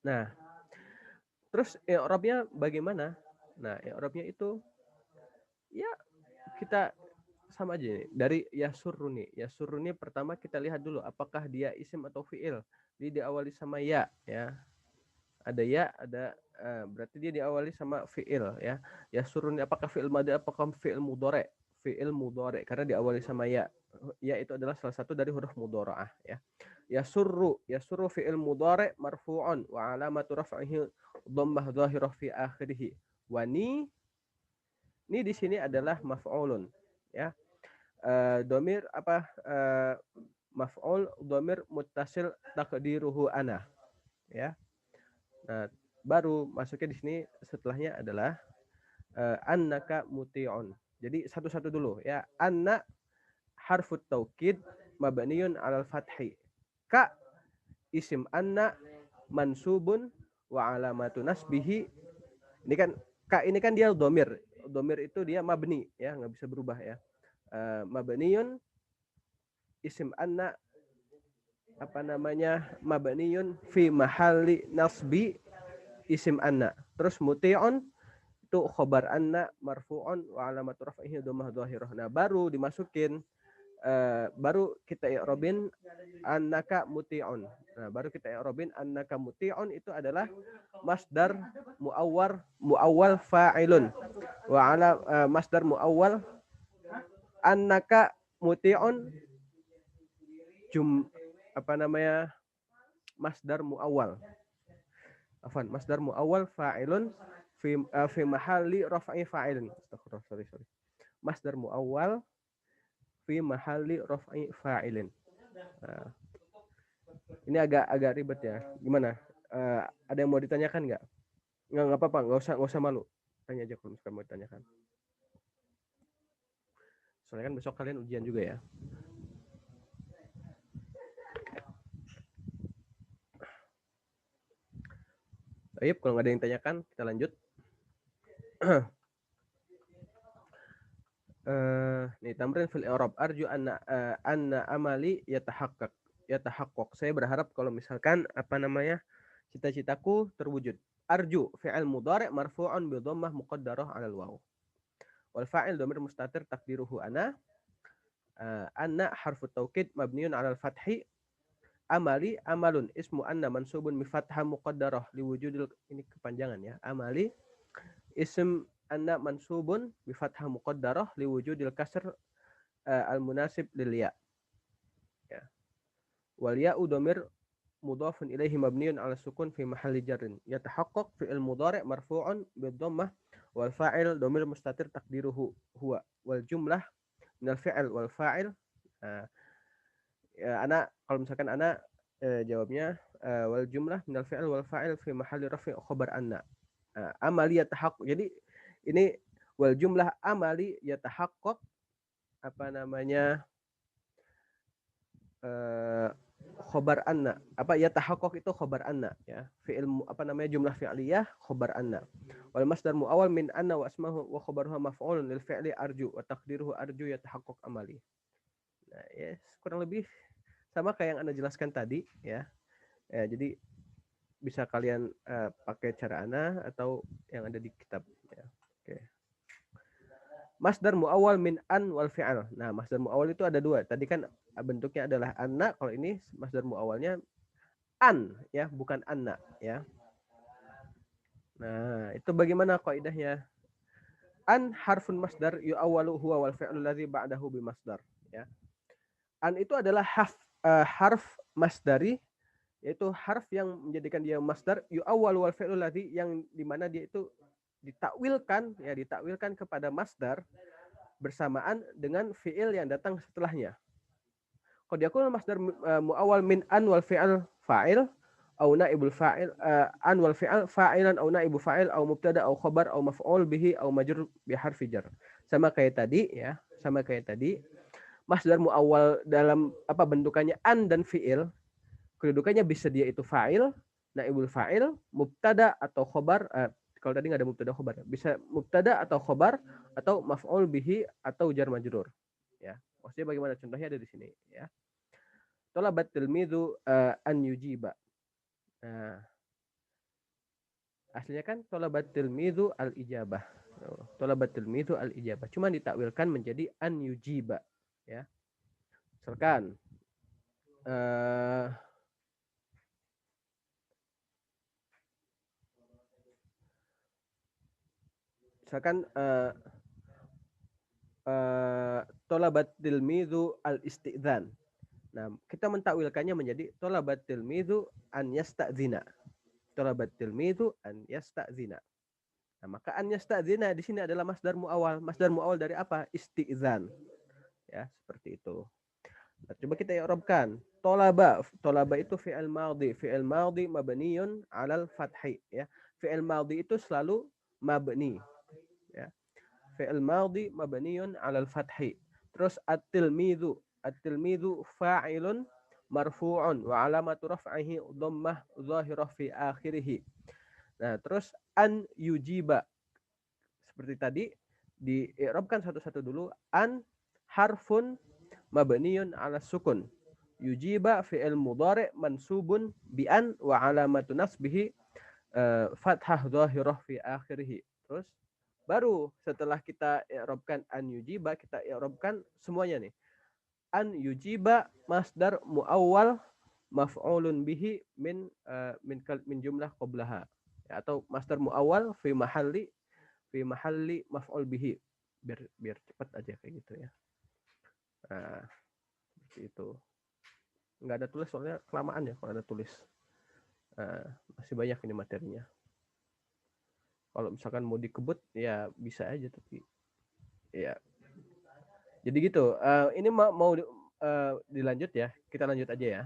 S1: Nah, terus i'rabnya bagaimana? Nah, i'rabnya itu ya kita sama aja nih. Dari yasurruni. Yasurruni pertama kita lihat dulu apakah dia isim atau fiil. Dia diawali sama ya, ya. Ada ya, ada berarti dia diawali sama fiil, ya. Yasurruni apakah fiil madhi, apakah fiil mudhari? Fiil mudhari karena diawali sama ya. Ya itu adalah salah satu dari huruf mudharaah, ya. Yasurru fiil mudhari marfu'un wa alamatu raf'ihi dhammah dhahirah fi akhirih. Wa ni di sini adalah maf'ulun, ya. Domir apa maf'ul domir muttasil taqdiruhu ana, ya. Nah, baru masuknya di sini setelahnya adalah annaka muti'un. Jadi satu-satu dulu, ya. Anna harfut taukid mabniun 'alal fathi. Ka isim anna mansubun wa alamatu nasbihi. Ini kan ka ini kan dia domir. Domir itu dia mabni, ya, nggak bisa berubah, ya. Mabniun isim anna apa namanya mabniun fi mahalli nasbi isim anna. Terus muti'un itu khobar anna marfu'un wa alamatu raf'ihi dhammah dhahirah. Nah, baru dimasukin baru kita i'rabin annaka muti'un. Nah, baru kita i'rabin annaka muti'un itu adalah masdar muawwal fa'ilun wa ala masdar muawwal annaka muti'un apa namanya masdar muawwal. Masdar muawwal fa'ilun fi mahalli raf'i fa'ilin. Astagfirullah, sorry. Masdar muawwal fi mahalli raf'i fa'ilin. Nah, ini agak ribet, ya. Gimana? Ada yang mau ditanyakan nggak? Nggak apa-apa, nggak usah malu. Tanya aja kalau misalkan mau ditanyakan. Soalnya kan besok kalian ujian juga, ya. Baik, kalau nggak ada yang tanyakan, kita lanjut. Nih tamrin fil i'rab arju anna amali yatahaqqaq. Saya berharap kalau misalkan apa namanya cita-citaku terwujud. arju fi'il mudhari' marfu'un bi dhammah muqaddarah 'ala al-waw. Wal fa'il dhamir mustatir taqdiruhu ana. Anna harfu taukid mabniun 'ala al-fathi. Amali amalun ismu anna mansubun bi fathah muqaddarah liwujudil, ini kepanjangan ya. Amali ism anna mansubun bi fathah muqaddarah liwujudil kasr al-munasib lil ya. Ya. Wal ya'u dhamir mudhafun ilaihi mabniun 'ala sukun fi mahalli jarrin. Yatahaqqaq fi'il mudhari' marfu'un bi dhammah wal fa'il dhamir mustatir taqdiruhu huwa. Wal jumlah minal fi'il wal fa'il. Ya, ana kalau misalkan ana jawabnya wal jumlah minal fi'il wal fa'il fi mahalli raf'i khabar anna. Amali yatahaqqaq. Jadi ini wal jumlah amali yatahaqqaq apa namanya khabar anna. Apa yatahaqqaq itu khabar anna ya. Fi'il apa namanya jumlah fi'liyah khabar anna. Wal masdar muawwal min anna wa asmahu wa khabaruha maf'ulun lil fi'li arju wa taqdiruhu arju yatahaqqaq amali. Nah, yes, kurang lebih sama kayak yang Anda jelaskan tadi ya. Jadi bisa kalian pakai cara Anda atau yang ada di kitab ya. Oke. Masdar muawwal min an wal fi'al. Nah, masdar muawwal itu ada dua. Tadi kan bentuknya adalah anna, kalau ini masdar muawwalnya an ya, bukan anna ya. Nah, itu bagaimana kaidahnya? An harfun masdar yu'awwalu huwa wal fi'lu alladhi ba'dahu bi masdar ya. An itu adalah harf masdari, yaitu harf yang menjadikan dia masdar yu'awwal wal fi'lul ladzi, yang dimana dia itu ditakwilkan kepada masdar bersamaan dengan fi'il yang datang setelahnya. Qad yakunu masdar muawwal min an wal fi'al fa'il au naibul fa'il an wal fi'al fa'ilan au naibu fa'il au mubtada au khabar au maf'ul bihi au majrur bi harfi jar. Sama kayak tadi ya, sama kayak tadi. Masdar muawwal dalam apa bentukannya an dan fi'il, kedudukannya bisa dia itu fa'il, naibul fa'il, mubtada atau khobar. Kalau tadi nggak ada mubtada khobar, bisa mubtada atau khobar atau maf'ul bihi atau jar majrur. Ya, maksudnya bagaimana? Contohnya ada di sini. Ya, talabat tilmidhu an yujiba. Nah, aslinya kan talabat tilmidhu al ijabah. Talabat tilmidhu al ijabah. Cuma ditakwilkan menjadi an yujiba. Ya, misalkan talabat tilmidhu al isti'dzan. Nah, kita mentakwilkannya menjadi talabat tilmidhu an yasta'dzina. Talabat tilmidhu an yasta'dzina. Nah, maka an yasta'dzina di sini adalah masdar muawwal. Masdar muawwal dari apa? Isti'dzan. Ya, seperti itu. Nah, coba kita i'rabkan. Talaba itu fi'il madhi. Fi'il madhi mabniyun 'alal fathi ya. Fi'il madhi itu selalu mabni. Ya. Fi'il madhi mabniyun 'alal fathi. Terus at-tilmidhu. At-tilmidhu fa'ilun marfu'un wa 'alamatu raf'ihi dhammah dhahirah fi akhirih. Nah, terus an yujiba. Seperti tadi di i'rabkan satu-satu dulu. An harfun mabniyun 'ala sukun. Yujiba fi'il mudhari' mansubun bi an wa 'alamatu nasbihi fathah dhahirah fi akhirih. Terus baru setelah kita i'rabkan an yujiba, kita i'rabkan semuanya nih. An yujiba masdar muawwal maf'ulun bihi min jumlah qablaha. Ya, atau masdar muawwal fi mahalli maf'ul bihi. Biar cepat aja kayak gitu ya. Nah, seperti itu. Nggak ada tulis soalnya kelamaan ya kalau ada tulis. Masih banyak ini materinya. Kalau misalkan mau dikebut ya bisa aja, tapi ya. Jadi gitu. Ini mau dilanjut ya. Kita lanjut aja ya.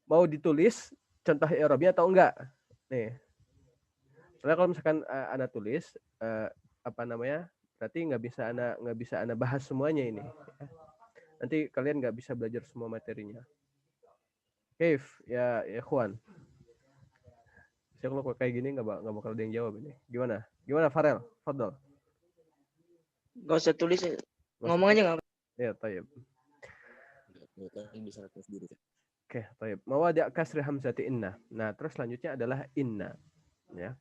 S1: Mau ditulis contoh i'rabnya atau enggak? Nih. Soalnya kalau misalkan Ana tulis apa namanya? Berarti nggak bisa ana bahas semuanya ini. Nanti kalian nggak bisa belajar semua materinya. Keif ya Ikhwan. Saya kalau kayak gini nggak bakal ada yang jawab ini. Gimana Farel? Fadol.
S2: Gak usah tulis, ngomong aja nggak?
S1: Ya, tayyib.
S3: Bisa lakukan sendiri.
S1: Oke, tayyib. Mawadi' kasri hamzati inna. Nah, terus selanjutnya adalah inna. Ya.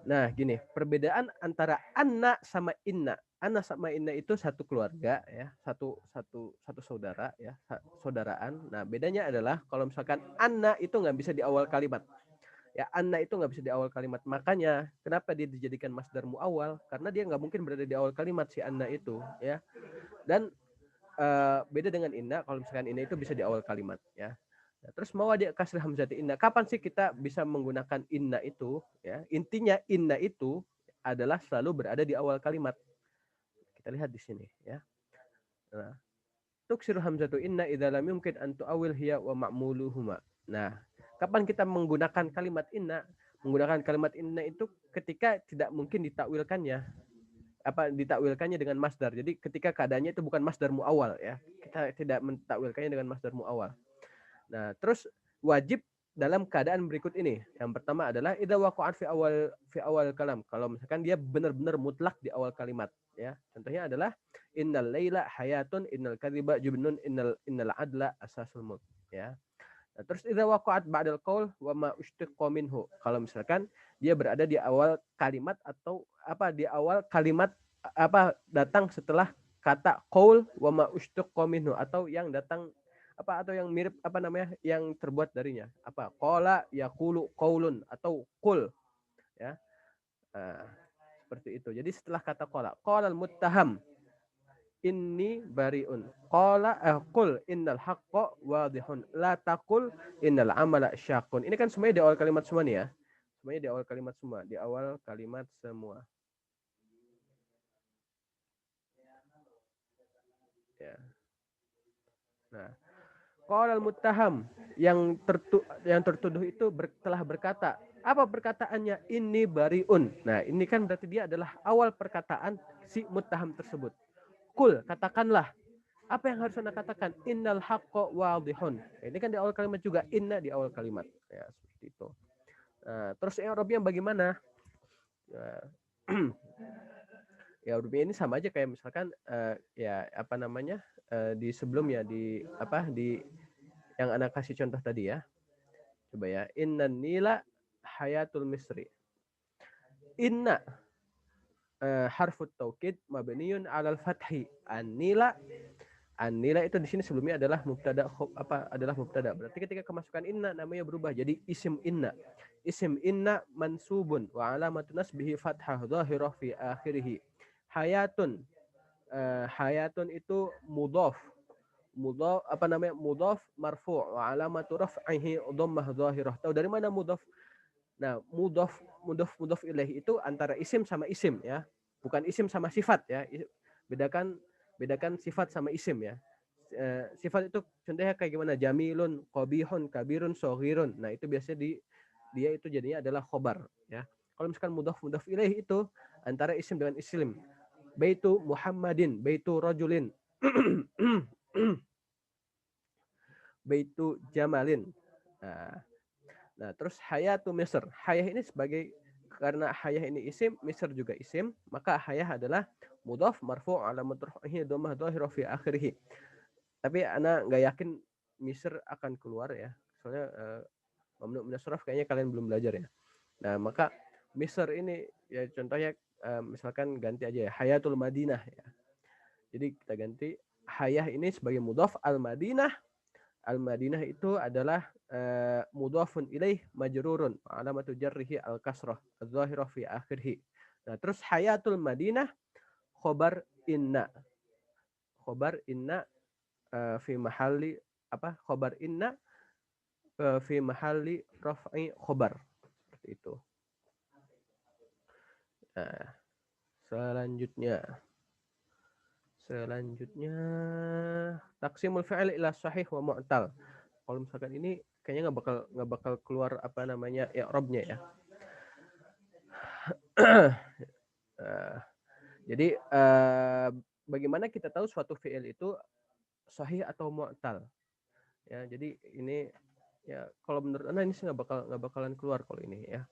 S1: Nah, gini, perbedaan antara anna sama inna. Anna sama inna itu satu keluarga ya, satu saudara ya, saudaraan. Nah, bedanya adalah kalau misalkan anna itu nggak bisa di awal kalimat. Ya, anna itu nggak bisa di awal kalimat. Makanya kenapa dia dijadikan masdar muawwal? Karena dia nggak mungkin berada di awal kalimat si anna itu ya. Dan beda dengan inna, kalau misalkan inna itu bisa di awal kalimat ya. Nah, terus mau dia kasih hamzati inna. Kapan sih kita bisa menggunakan inna itu? Ya, intinya inna itu adalah selalu berada di awal kalimat. Kita lihat di sini ya. Nah, tuksiru hamzatu inna idza lam yumkin an tu'awil hiya wa ma'muluhuma. Nah, kapan kita menggunakan kalimat inna? Menggunakan kalimat inna itu ketika tidak mungkin ditakwilkannya, ditakwilkannya dengan masdar. Jadi ketika keadaannya itu bukan masdar muawal ya. Kita tidak mentakwilkannya dengan masdar muawal. Nah, terus wajib dalam keadaan berikut ini. Yang pertama adalah idza waqa'at fi awal kalam. Kalau misalkan dia benar-benar mutlak di awal kalimat ya. Contohnya adalah innal laila hayatun, innal kadhiba jubnun, innal adla asasul mulk ya. Nah, terus idza waqa'at ba'dal qaul wa ma ushtiqa minhu. Kalau misalkan dia berada di awal kalimat atau di awal kalimat datang setelah kata qaul wa ma ushtiqa minhu, atau yang datang atau yang mirip yang terbuat darinya, qala yaqulu qaulun atau qul ya. Nah, seperti itu. Jadi setelah kata qala al muttaham inni bariun. Qul innal haqqa wadihun. La taqul innal amala syaqun. Ini kan semuanya di awal kalimat semua nih ya. Semuanya di awal kalimat semua. Di awal kalimat semua. Ya. Nah, qala al-muttaham, yang tertuduh itu telah berkata. Apa perkataannya? Inni bariun. Nah, ini kan berarti dia adalah awal perkataan si muttaham tersebut. Kul, katakanlah. Apa yang harus anda katakan? Innal haqqo wadihun. Ini kan di awal kalimat juga. Inna di awal kalimat. Ya, seperti itu. Nah, terus i'rabnya bagaimana? Nah, i'rabnya ini sama aja kayak misalkan di sebelumnya di yang anak kasih contoh tadi ya. Coba ya. Innan nila hayatul misri. Inna harfut taukid mabniun alal fathi. An-nila itu di sini sebelumnya adalah mubtada, adalah mubtada. Berarti ketika kemasukan inna namanya berubah jadi isim inna. Isim inna mansubun wa alamatun nasbihi fathah dhahirah fi akhirih. Hayatun. Hayatun itu mudhaf. Mudhaf marfu' wa alamatu raf'ihi dhammah dhahirah. Tahu dari mana mudhaf? Nah, mudhaf ilaih itu antara isim sama isim ya. Bukan isim sama sifat ya. Bedakan sifat sama isim ya. Sifat itu contohnya kayak gimana? Jamilun, qabihun, kabirun, shaghirun. Nah, itu biasanya dia itu jadinya adalah khobar ya. Kalau misalkan mudhaf ilaih itu antara isim dengan isim. Baitu Muhammadin, baitu rajulin. Baitu Jamalin. Nah, terus hayatu Misr. Hayah ini karena hayah ini isim, Misr juga isim, maka hayah adalah mudhaf marfu' alamat raf'ihi dhammah dhahirah fi akhirih. Tapi ana nggak yakin Misr akan keluar ya. Soalnya mamnu min as-sarf kayaknya kalian belum belajar ya. Nah, maka Misr ini ya contohnya misalkan ganti aja ya Hayatul Madinah ya. Jadi kita ganti hayah ini sebagai mudhaf, Al-Madinah itu adalah mudhafun ilaih majrurun, alamatu jarrihi al-kasrah adz-dzahirah fi akhirih. Nah, terus hayatul Madinah khobar inna. Khobar inna fi mahalli khobar inna fi mahalli raf'i khobar. Seperti itu. Nah, selanjutnya taksimul fi'il ila sahih wa mu'tal. Kalau misalkan ini kayaknya nggak bakal keluar i'rabnya ya. Jadi bagaimana kita tahu suatu fi'il itu sahih atau mu'tal? Ya, jadi ini ya kalau menurut Anda ini sih nggak bakalan keluar kalau ini ya.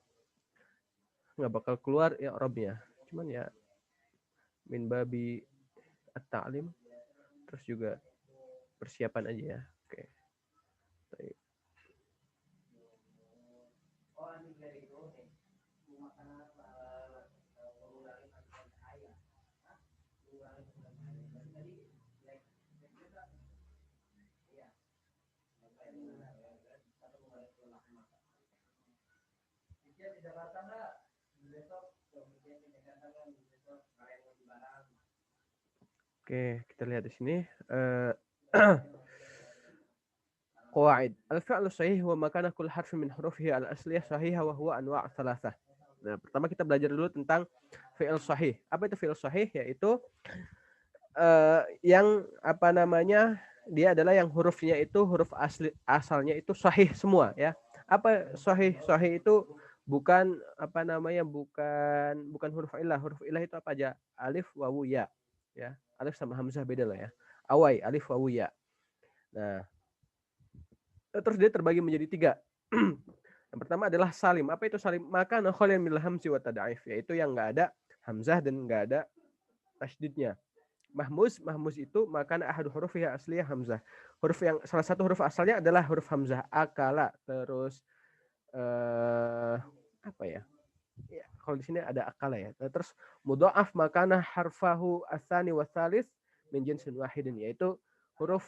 S1: Nggak bakal keluar i'rabnya. Cuman ya min babi at-ta'lim, terus juga persiapan aja ya. Oke. Baik. Oke, kita lihat di sini. Qawaid. Al-fi'lu sahih wa makana kull harfi min hurufihi al-asliyah sahihah wa huwa anwa' thalathah. Nah, pertama kita belajar dulu tentang fi'il sahih. Apa itu fi'il sahih? Yaitu yang apa namanya? Dia adalah yang hurufnya itu huruf asli asalnya itu sahih semua ya. Apa sahih? Sahih itu bukan apa namanya? Bukan huruf illah. Huruf illah itu apa aja? Alif, wawu, ya. Ya. Alif sama hamzah beda lah ya. Awai, alif, wawu, ya. Nah, terus dia terbagi menjadi 3. Yang pertama adalah salim. Apa itu salim? Maka nakhalin min hamzi wa tad'if, yaitu yang enggak ada hamzah dan enggak ada tasydidnya. Mahmuz, mahmuz itu maka ahadu hurufihi asliyah hamzah. Huruf yang salah satu huruf asalnya adalah huruf hamzah. Akala, terus apa ya? Ya, kalau di sini ada akala ya. Terus mudha'af makana harfahu asani wa tsalits min jinsin wahidin, yaitu huruf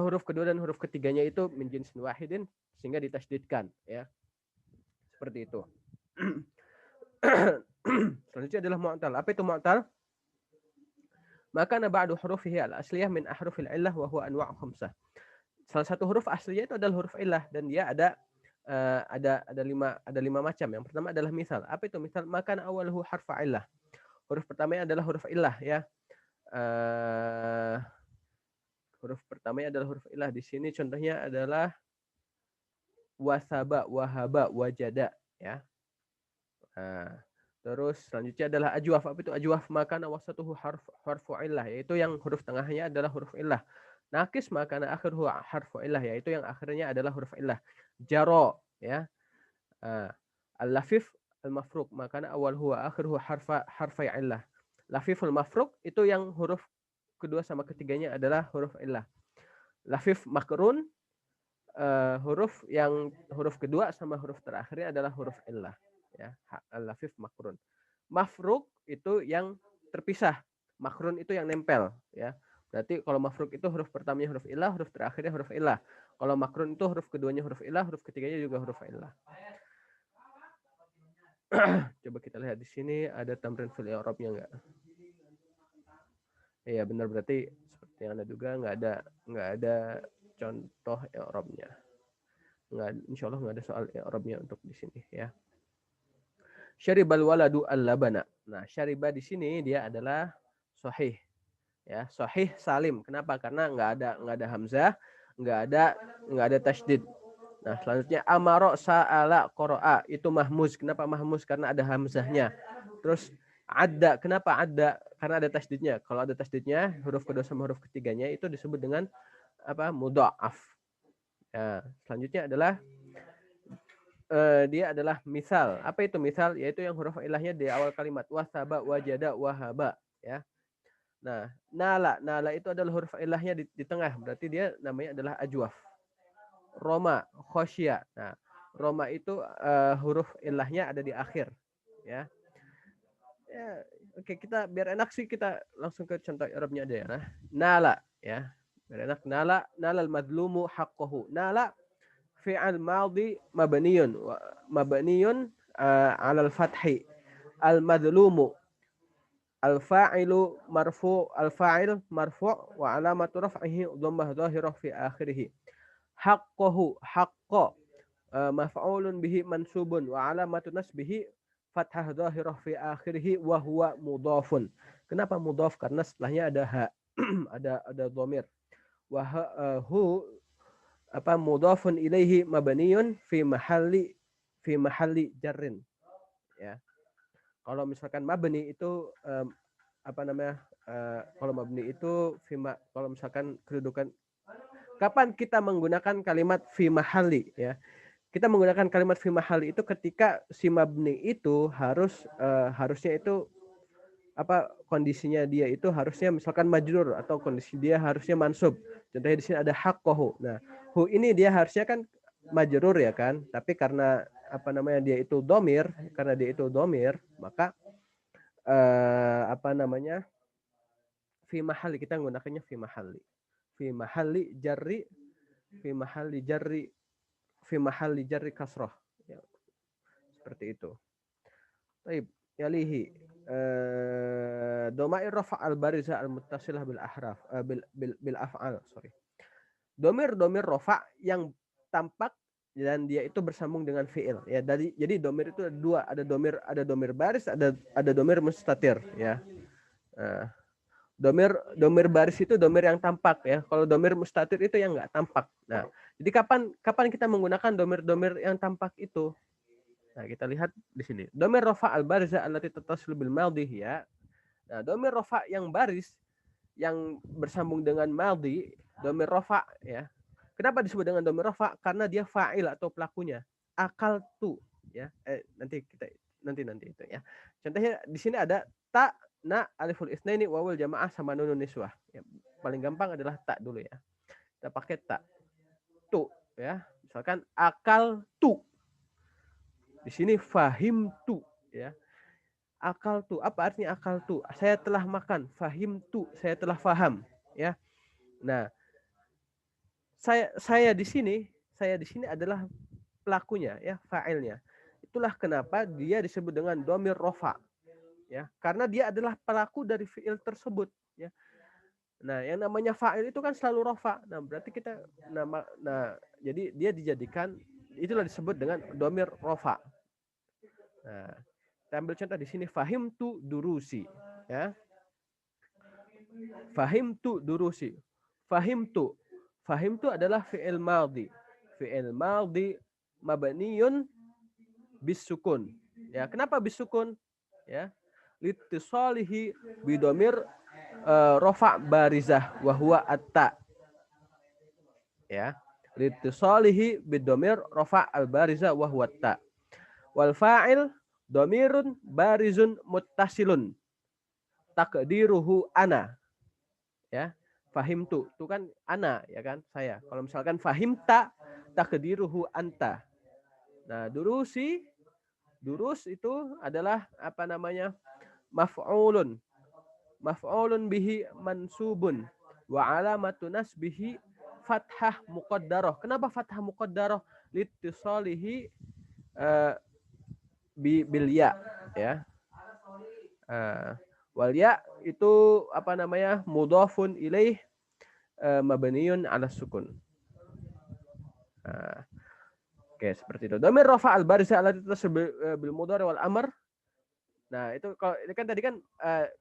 S1: huruf kedua dan huruf ketiganya itu min jinsin wahidin sehingga ditasydidkan ya. Seperti itu. Selanjutnya adalah mu'tal. Apa itu mu'tal? Maka ba'du hurufihi al-asliyah min ahrufil illah wa huwa anwa' khamsah. Salah satu huruf aslinya itu adalah huruf illah dan dia ada lima macam. Yang pertama adalah misal. Apa itu misal? Maka awalhu harfa illah. Huruf pertamanya adalah huruf illah ya. Huruf pertamanya adalah huruf illah. Di sini contohnya adalah wasaba, wahaba, wajada ya. Nah, terus selanjutnya adalah ajwaf. Apa itu ajwaf? Maka wasatuhu harfu illah, yaitu yang huruf tengahnya adalah huruf illah. Nakis maka akhiruhu harfu illah, yaitu yang akhirnya adalah huruf illah. Jaro ya. Al-lafif al-mafruq maka awal huwa akhiruhu harfa illah. Lafiful mafruq itu yang huruf kedua sama ketiganya adalah huruf illah. Lafif makrun huruf kedua sama huruf terakhirnya adalah huruf illah ya. Al-lafif makrun. Mafruq itu yang terpisah, makrun itu yang nempel ya. Berarti kalau mafruq itu huruf pertamanya huruf illah, huruf terakhirnya huruf illah. Kalau makrun itu huruf keduanya huruf illah, huruf ketiganya juga huruf illah. Coba kita lihat di sini ada tamrin fil i'rabnya enggak? Iya benar, berarti seperti yang Anda duga enggak ada contoh i'rabnya. Insyaallah enggak ada soal i'rabnya untuk di sini ya. Syaribal waladu al-labana. Nah, syariba di sini dia adalah sahih. Ya, sahih salim. Kenapa? Karena enggak ada hamzah, enggak ada tasydid. Nah, selanjutnya amaro sa'ala qara'a itu mahmuz. Kenapa mahmuz? Karena ada hamzahnya. Terus adda, kenapa adda? Karena ada tasydidnya. Kalau ada tasydidnya, huruf kedua sama huruf ketiganya itu disebut dengan apa? Mudha'af. Ya, selanjutnya adalah dia adalah misal. Apa itu misal? Yaitu yang huruf ilahnya di awal kalimat. Wasaba, wajada, wahaba. Ya. Nah, nala itu adalah huruf ilahnya di tengah. Berarti dia namanya adalah ajwaf. Roma, khosyia. Nah, Roma itu huruf ilahnya ada di akhir. Ya. Oke, kita biar enak sih kita langsung ke contoh i'rabnya aja ya. Nah, nala ya. Biar enak. Nala al-madlumu haqqahu. Nala fi'al madhi mabniyun ala al-fathi. Al-madlumu al-fa'ilu al-fa'il marfu' wa alamatu raf'ihi dhammah dhahirah fi akhirih. Haqqahu haqqa maf'ulun bihi mansubun wa alamatu nasbihi fathah dhahirah fi akhirih wa huwa mudhafun. Kenapa mudhaf? Karena setelahnya ada ha, ada dhamir. Wa hu apa mudhafun ilaihi mabniyun fi mahalli jarrin ya. Kalau misalkan mabni itu apa namanya? Kalau mabni itu kalau misalkan kedudukan kapan kita menggunakan kalimat fi mahalli ya. Kita menggunakan kalimat fi mahalli itu ketika si mabni itu harusnya itu apa kondisinya dia itu harusnya misalkan majrur atau kondisi dia harusnya mansub. Contohnya di sini ada haqqahu. Nah, hu ini dia harusnya kan majrur ya kan, tapi karena apa namanya dia itu domir, maka apa namanya fi mahalli kita menggunakannya fi mahalli jarri fi mahalli jarri kasroh ya. seperti itu. Baik, yalihi domair rafa al bariza al muttasilah bil ahraf bil af'al, sorry. Domir rafa yang tampak dan dia itu bersambung dengan fiil ya. Jadi domir itu ada dua, ada domir baris, ada domir mustatir ya. Domir baris itu domir yang tampak ya. Kalau domir mustatir itu yang nggak tampak. Nah, jadi kapan kita menggunakan domir yang tampak itu? Nah, kita lihat di sini. Domir rafa al bariza allati tattasil bil madhi ya. Nah, domir rafa yang baris yang bersambung dengan madhi, domir rafa ya. Kenapa disebut dengan domir rafa? Karena dia fa'il atau pelakunya. Akal tu ya. Nanti itu ya. Contohnya di sini ada ta, na, aliful isnaini, wawul jamaah sama nunun niswah. Ya, paling gampang adalah ta dulu ya. Kita pakai ta. Tu ya. Misalkan akal tu. Di sini fahim tu ya. Akal tu, apa artinya akal tu? Saya telah makan. Fahim tu, saya telah faham ya. Nah, saya di sini adalah pelakunya ya, fa'ilnya. Itulah kenapa dia disebut dengan domir rofa ya, karena dia adalah pelaku dari fi'il tersebut ya. Nah, yang namanya fa'il itu kan selalu rofa. Nah, berarti kita jadi dia dijadikan, itulah disebut dengan domir rofa. Nah, kita ambil contoh di sini, fahim tu durusi ya. Fahim tu durusi. Fahim tu adalah fi'il madhi. Fi'il madhi mabniyun bisukun. Ya, kenapa bisukun? Ya. Litisalihi bidomir rofa barizah wa huwa atta. Ya. Litisalihi bidomir rofa al barizah wa huwa atta. Wal fa'il domirun barizun muttasilun. Takdiruhu ana. Ya. Fahim tu kan ana ya kan, saya. Kalau misalkan fahim takdiruhu anta. Nah, durus itu adalah apa namanya? Maf'ulun bihi mansubun wa alamatu nasbihi fathah muqaddarah. Kenapa fathah muqaddarah? Litisalihi bil ya ya. Wal ya itu apa namanya? Mudhafun ilaih mabniyun ala sukun. Oke, seperti itu. Domir rafa al barizah allati tatasal bil mudhari wal amr. Nah, itu kalau ini kan tadi kan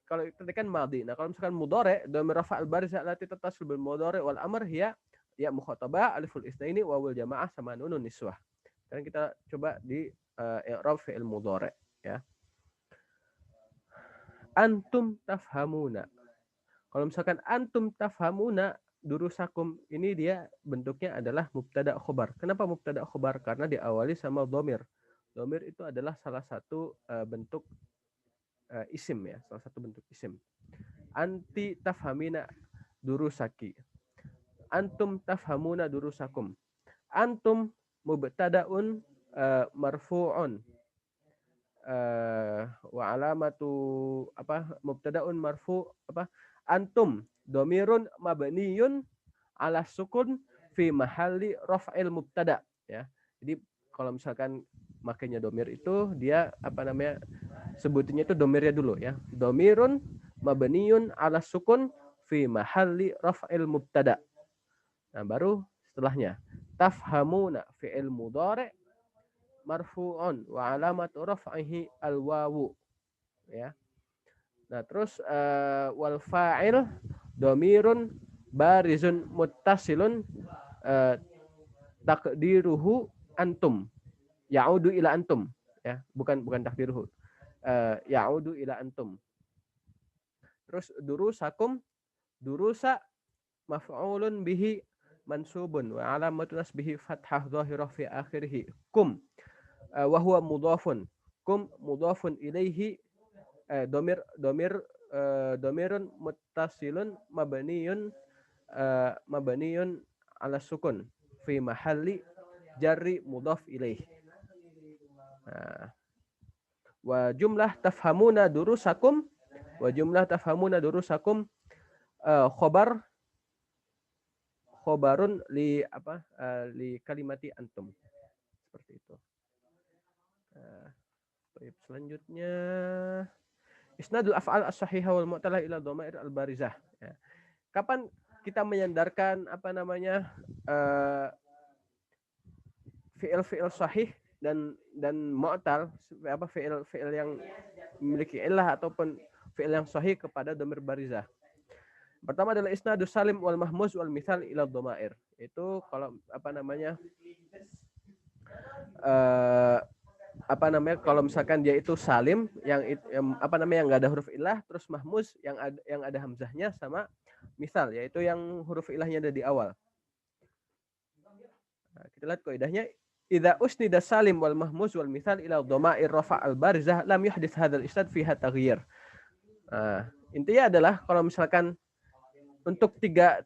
S1: kalau tadi kan madhi. Nah, kalau misalkan mudhari, domir rafa al barizah allati tatasal bil mudhari wal amr hiya ya mukhatabah aliful isnaini wawul jamaah sama nunun niswah. Sekarang kita coba di i'rab fi'il mudhari ya. Antum tafhamuna. Kalau misalkan antum tafhamuna durusakum, ini dia bentuknya adalah mubtada khobar. Kenapa mubtada khobar? Karena diawali sama domir. Domir itu adalah salah satu bentuk isim ya, salah satu bentuk isim. Anti tafhamina durusaki. Antum tafhamuna durusakum. Antum mubtadaun marfu'un. Wa alamatu mubtadaun marfu antum domirun mabniyun ala sukun fi mahalli raf'il mubtada ya. Jadi kalau misalkan makanya domir itu dia sebutannya itu domirnya dulu ya. Domirun mabniyun ala sukun fi mahalli raf'il mubtada. Nah, baru setelahnya tafhamuna fi'il mudhari marfu'un wa alamatu raf'ihi al-wawu ya. Nah, terus wal fa'il domirun barizun muttasilun takdiruhu antum ya'udu ila antum ya, bukan takdiruhu, ya'udu ila antum. Terus durusakum, durusa maf'ulun bihi mansubun wa alamatu nasbihi fathah dhahirah fi akhirih kum wa huwa mudhafun. Kum mudhafun ilaihi domirun muttasilun mabniyun ala sukun fi mahalli jarri mudhaf ilaih. Wa jumlah tafhamuna durusakum khobarun li li kalimati antum, seperti itu. Baik, selanjutnya isnadul af'al as-sahihah wal mu'talah ila dhamair al-barizah. Ya. Kapan kita menyandarkan apa namanya fi'il sahih dan mu'tal, apa fi'il yang memiliki illah ataupun fi'il yang sahih kepada dhamir barizah. Pertama adalah isnadus salim wal mahmuz wal mithal ila dhamair. Itu kalau kalau misalkan dia itu salim yang nggak ada huruf ilah, terus mahmuz yang ada hamzahnya, sama misal yaitu yang huruf ilahnya ada di awal. Nah, kita lihat kaidahnya, idza usnida salim wal mahmuz wal mithal ila dhamair rafa al barizah lam yuhdits hadzal isnad fiha taghyir. Nah, intinya adalah kalau misalkan untuk tiga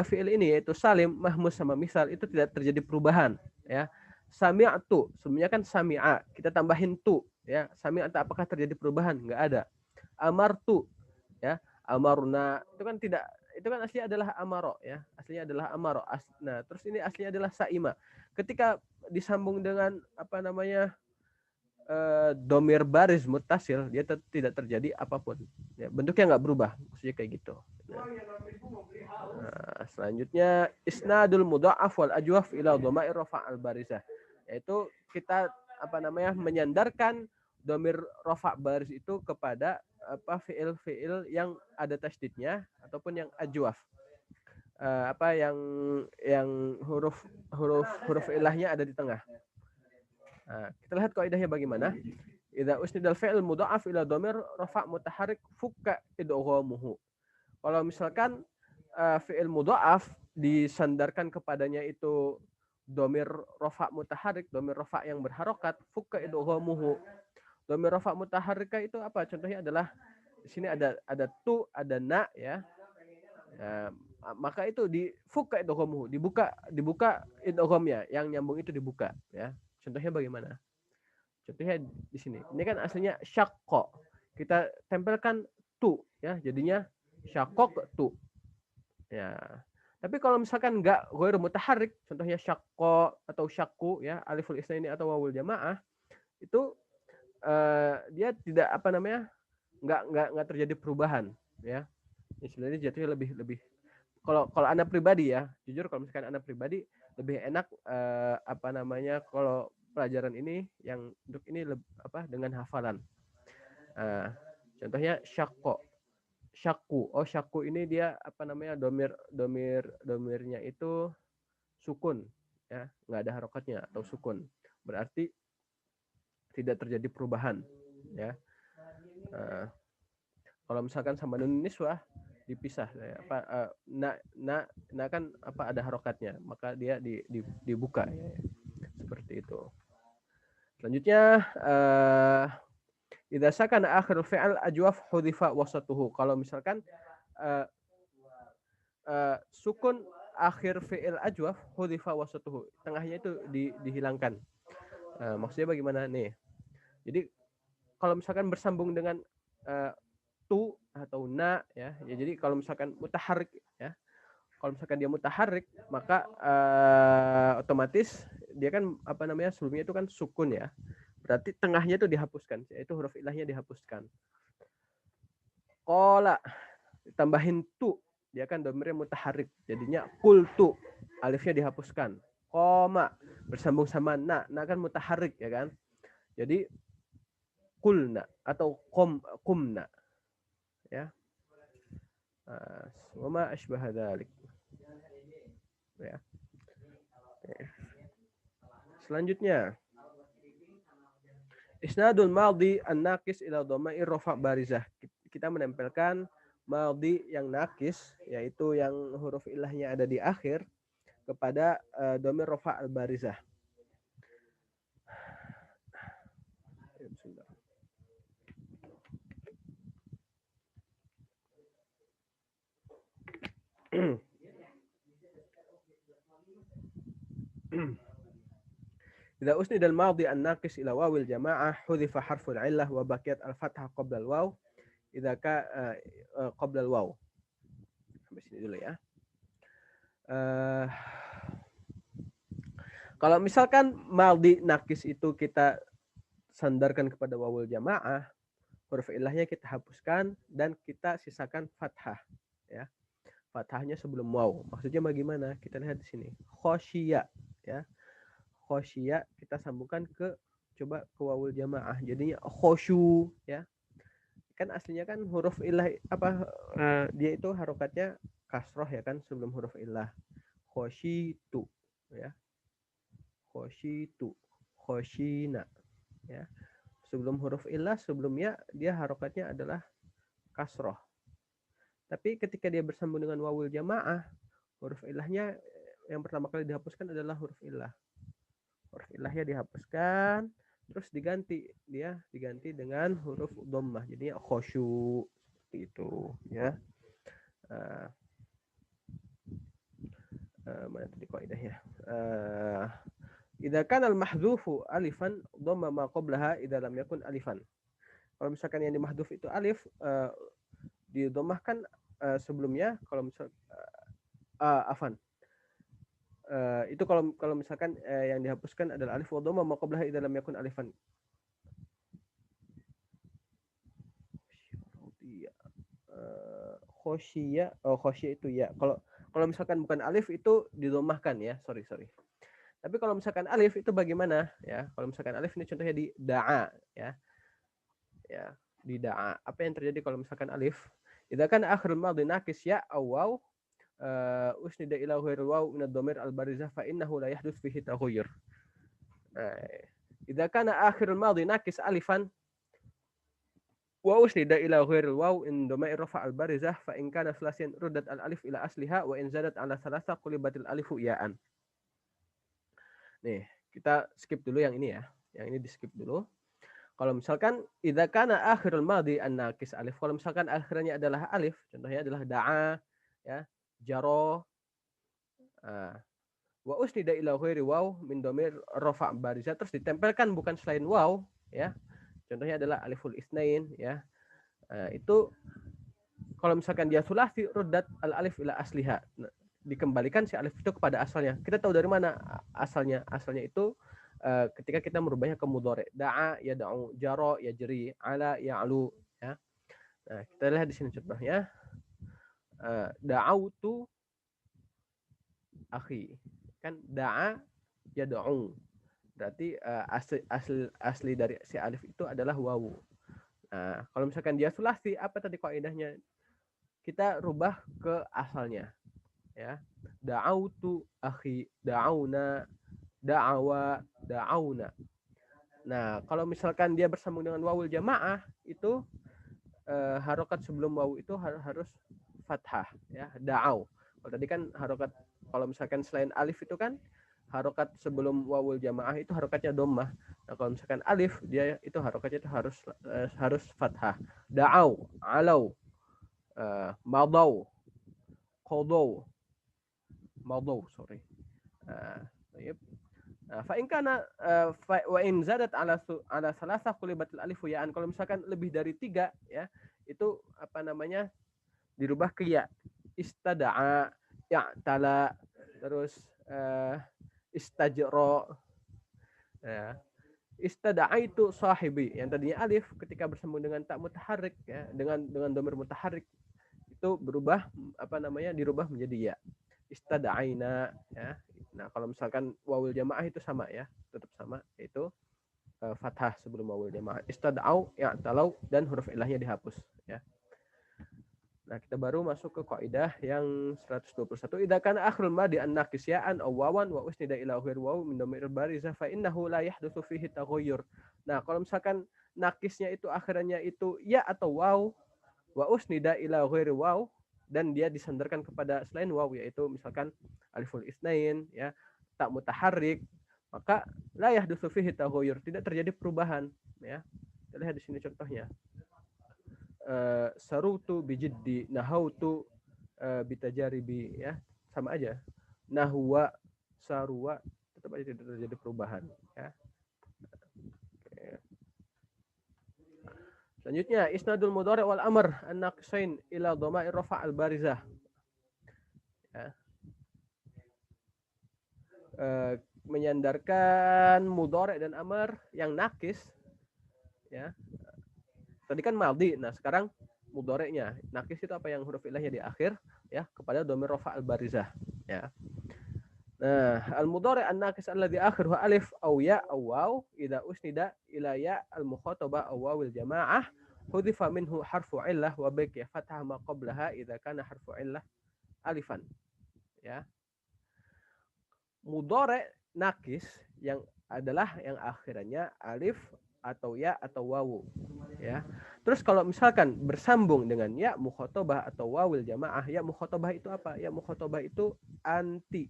S1: fiil ini, yaitu salim, mahmuz, sama misal, itu tidak terjadi perubahan, ya. Sami'tu, sebenarnya kan sami'a, kita tambahin tu, ya. Sami'tu, apakah terjadi perubahan? Enggak ada. Amartu, ya. Amarna, itu kan aslinya adalah amaro, ya. Aslinya adalah amaro. Nah, terus ini aslinya adalah sa'ima. Ketika disambung dengan domir baris muttasil, dia tidak terjadi apapun, ya, bentuknya nggak berubah, maksudnya kayak gitu. Nah, selanjutnya isnadul mudha'af wal ajwaf ila dhamair rafa' al barizah, yaitu kita menyandarkan domir rafa' baris itu kepada fiil-fiil yang ada tasydidnya ataupun yang ajwaf, yang huruf ilahnya ada di tengah. Nah, kita lihat kaidahnya bagaimana. Idza usnidal fi'il mudha'af ila dhamir rafa' mutaharrik fukka idghamuhu. Kalau misalkan fi'il mudha'af disandarkan kepadanya itu dhamir rafa' mutaharrik, dhamir rafa' yang berharokat, fukka idghamuhu. Dhamir rafa' mutaharrika itu apa? Contohnya adalah di sini ada tu, ada na, ya. Ya, maka itu di fukka idghamuhu, dibuka idghamnya, yang nyambung itu dibuka, ya. Contohnya bagaimana? Contohnya di sini. Ini kan aslinya syaqqa. Kita tempelkan tu, ya, jadinya syaqqaq tu. Ya. Tapi kalau misalkan enggak ghairu mutaharrik, contohnya syaqqa atau syaqku, ya, aliful isnaini atau wawul jamaah, itu dia tidak enggak terjadi perubahan, ya. Ini sebenarnya jatuhnya lebih kalau anak pribadi, ya, jujur kalau misalkan anak pribadi lebih enak kalau pelajaran ini yang untuk ini dengan hafalan. Contohnya syakku. Oh, syakku ini dia domirnya itu sukun, ya, nggak ada harokatnya atau sukun. Berarti tidak terjadi perubahan, ya. Kalau misalkan sama nun niswah dipisah, na kan ada harokatnya, maka dia dibuka, ya. Seperti itu. Selanjutnya idza sakana akhirul fi'al ajwaf hudhifa wasatuhu. Kalau misalkan sukun akhir fi'il ajwaf hudhifa wasatuhu, tengahnya itu dihilangkan. Maksudnya bagaimana nih? Jadi kalau misalkan bersambung dengan tu atau na, ya, jadi kalau misalkan mutaharrik, ya. Kalau misalkan dia mutaharrik, maka otomatis dia kan sebelumnya itu kan sukun, ya. Berarti tengahnya itu dihapuskan, yaitu huruf ilahnya dihapuskan. Qala ditambahin tu, dia kan dhamirnya mutaharrik, jadinya qultu, alifnya dihapuskan. Qoma bersambung sama na kan mutaharrik, ya kan? Jadi qulna atau qumna, ya. Wama asbaha dzalik. Ya. Selanjutnya isnadul madhi an-naqis ila dhamair rafa' barizah. Kita menempelkan madhi yang nakis, yaitu yang huruf ilahnya ada di akhir, kepada dhamir rafa' al-barizah. Idza usnida al-madhi an-naqis ila wawil jamaah hudhifa harful illah wa baqiyat al-fathah qabla al-waw idza ka qabla al-waw. Sampai sini dulu, ya. Kalau misalkan madhi naqis itu kita sandarkan kepada wawul jamaah, huruf illahnya kita hapuskan dan kita sisakan fathah, ya. Fathahnya sebelum waw. Maksudnya bagaimana? Kita lihat di sini. Khosyiya, ya. Khosyiya kita sambungkan ke wawul jamaah. Jadinya khosyu, ya. Kan aslinya kan huruf illah dia itu harokatnya kasroh, ya kan, sebelum huruf illah. Khosyitu, ya. Khosyitu, khosyina, ya. Sebelum huruf illah, sebelumnya dia harokatnya adalah kasroh. Tapi ketika dia bersambung dengan wawul jamaah, huruf illahnya yang pertama kali dihapuskan adalah huruf illah. Huruf illahnya dihapuskan, terus diganti dengan huruf dhammah. Jadinya khosyu, seperti itu, ya. Mana tadi kaidahnya? Idza kana al-mahdhufu alifan dhamma ma qablaha idza lam yakun alifan. Kalau misalkan yang dimahdhuf itu alif, didomahkan sebelumnya. Kalau misal itu kalau misalkan yang dihapuskan adalah alif wa dhamma ma qablaha idza lam yakun alifan. Khosyia itu ya. Kalau misalkan bukan alif itu didomahkan, ya. Sorry. Tapi kalau misalkan alif itu bagaimana, ya? Kalau misalkan alif ini contohnya di da'a, ya. Ya, di da'a. Apa yang terjadi kalau misalkan alif? Idza kana akhirul madhi naqis ya aw waw usnida ila ghairil waw min ad-dhamir al-barizah fa innahu la yahdutsu fihi taghayyur. Idza kana akhirul madhi naqis alifan wa usnida ila ghairil waw in dhamir rafa al-barizah fa in kana thalasiyan ruddat al-alif ila asliha wa in zadat ala thalatha qulibatil alifu ya'an. Nih, kita skip dulu yang ini, ya. Yang ini di skip dulu. Kalau misalkan idza kana akhirul madhi an-naqis alif, kalau misalkan akhirnya adalah alif, contohnya adalah da'a, ya, jaro, wa usnida ila ghairi waw min dhamir rafa' barizah, terus ditempelkan bukan selain waw, ya. Contohnya adalah aliful isnain, ya. Itu kalau misalkan dia sulasi ruddat al-alif ila asliha. Nah, dikembalikan si alif itu kepada asalnya. Kita tahu dari mana asalnya? Asalnya itu ketika kita merubahnya ke mudhari. Da'a yad'u, jaro yajri, ala ya'lu, ya. Nah, kita lihat di sini contohnya. Da'autu akhi. Kan da'a yad'u. Berarti asli dari si alif itu adalah wawu. Nah, kalau misalkan dia sulasi, apa tadi kaidahnya? Kita rubah ke asalnya, ya. Da'autu akhi, da'auna, da'awa, da'auna. Nah, kalau misalkan dia bersambung dengan wawul jamaah, itu harokat sebelum wawu itu harus fathah, ya. Da'au. Kalau tadi kan harokat, kalau misalkan selain alif itu kan harokat sebelum wawul jamaah itu harokatnya dhammah. Nah, kalau misalkan alif, dia itu harokatnya itu harus fathah. Da'au, alau, madau, qadau, sorry. Fa in kana wa in zadat ala salasah qulibatil alif ya'an. Kalau misalkan lebih dari 3, ya, itu apa namanya? Dirubah ke ya. Istada'a, ya'tala, terus istajra. Ya. Istada'a itu sahibi, yang tadinya alif ketika bersambung dengan tak mutaharrik, ya, dengan dhamir mutaharrik itu berubah dirubah menjadi ya. Istada'aina, ya. Nah, kalau misalkan wawul jamaah itu sama, ya, tetap sama, yaitu fathah sebelum wawul jamaah. Istada'au, ya'talau, dan huruf ilahnya dihapus, ya. Nah, kita baru masuk ke kaidah yang 121. Idza kana akhrul madi an-naqis ya'an aw wawan wa usnida ila ghairi waw min dhamir barizah fa innahu la yahdutsu fihi taghayyur. Nah, kalau misalkan nakisnya itu akhirnya itu ya atau waw, wa usnida ila ghairi waw, dan dia disandarkan kepada selain waw, yaitu misalkan aliful isnain, ya, tak mutaharrik, maka la yahdutsu fihi taghayyur, tidak terjadi perubahan, ya. Kita lihat di sini contohnya. Sarutu bijiddi, nahautu bitajaribi, ya, sama aja. Nahwa, sarwa, tetap aja tidak terjadi perubahan, ya. Selanjutnya, isnadul mudhari wal amr an-naqisain ila dhamair rafa' al-barizah. Ya. Menyandarkan mudhari dan amr yang nakis ya. Tadi kan maldi, nah sekarang mudhoreknya. Nakis itu apa yang huruf ilahnya di akhir ya kepada dhamir rafa al barizah ya. Nah, al-mudhari' an-naqis alladhi akhiruhu alif aw ya aw waw idza usnida ila ya al-mukhatabah aw wawil jamaah hudhifa minhu harfu illah wa baqiya fathah ma qablaha idza kana harfu illah alifan. Ya. Mudhari' naqis yang adalah yang akhirannya alif atau ya atau wawu. Ya. Terus kalau misalkan bersambung dengan ya mukhatabah atau wawil jamaah, ya mukhatabah itu apa? Ya mukhatabah itu anti.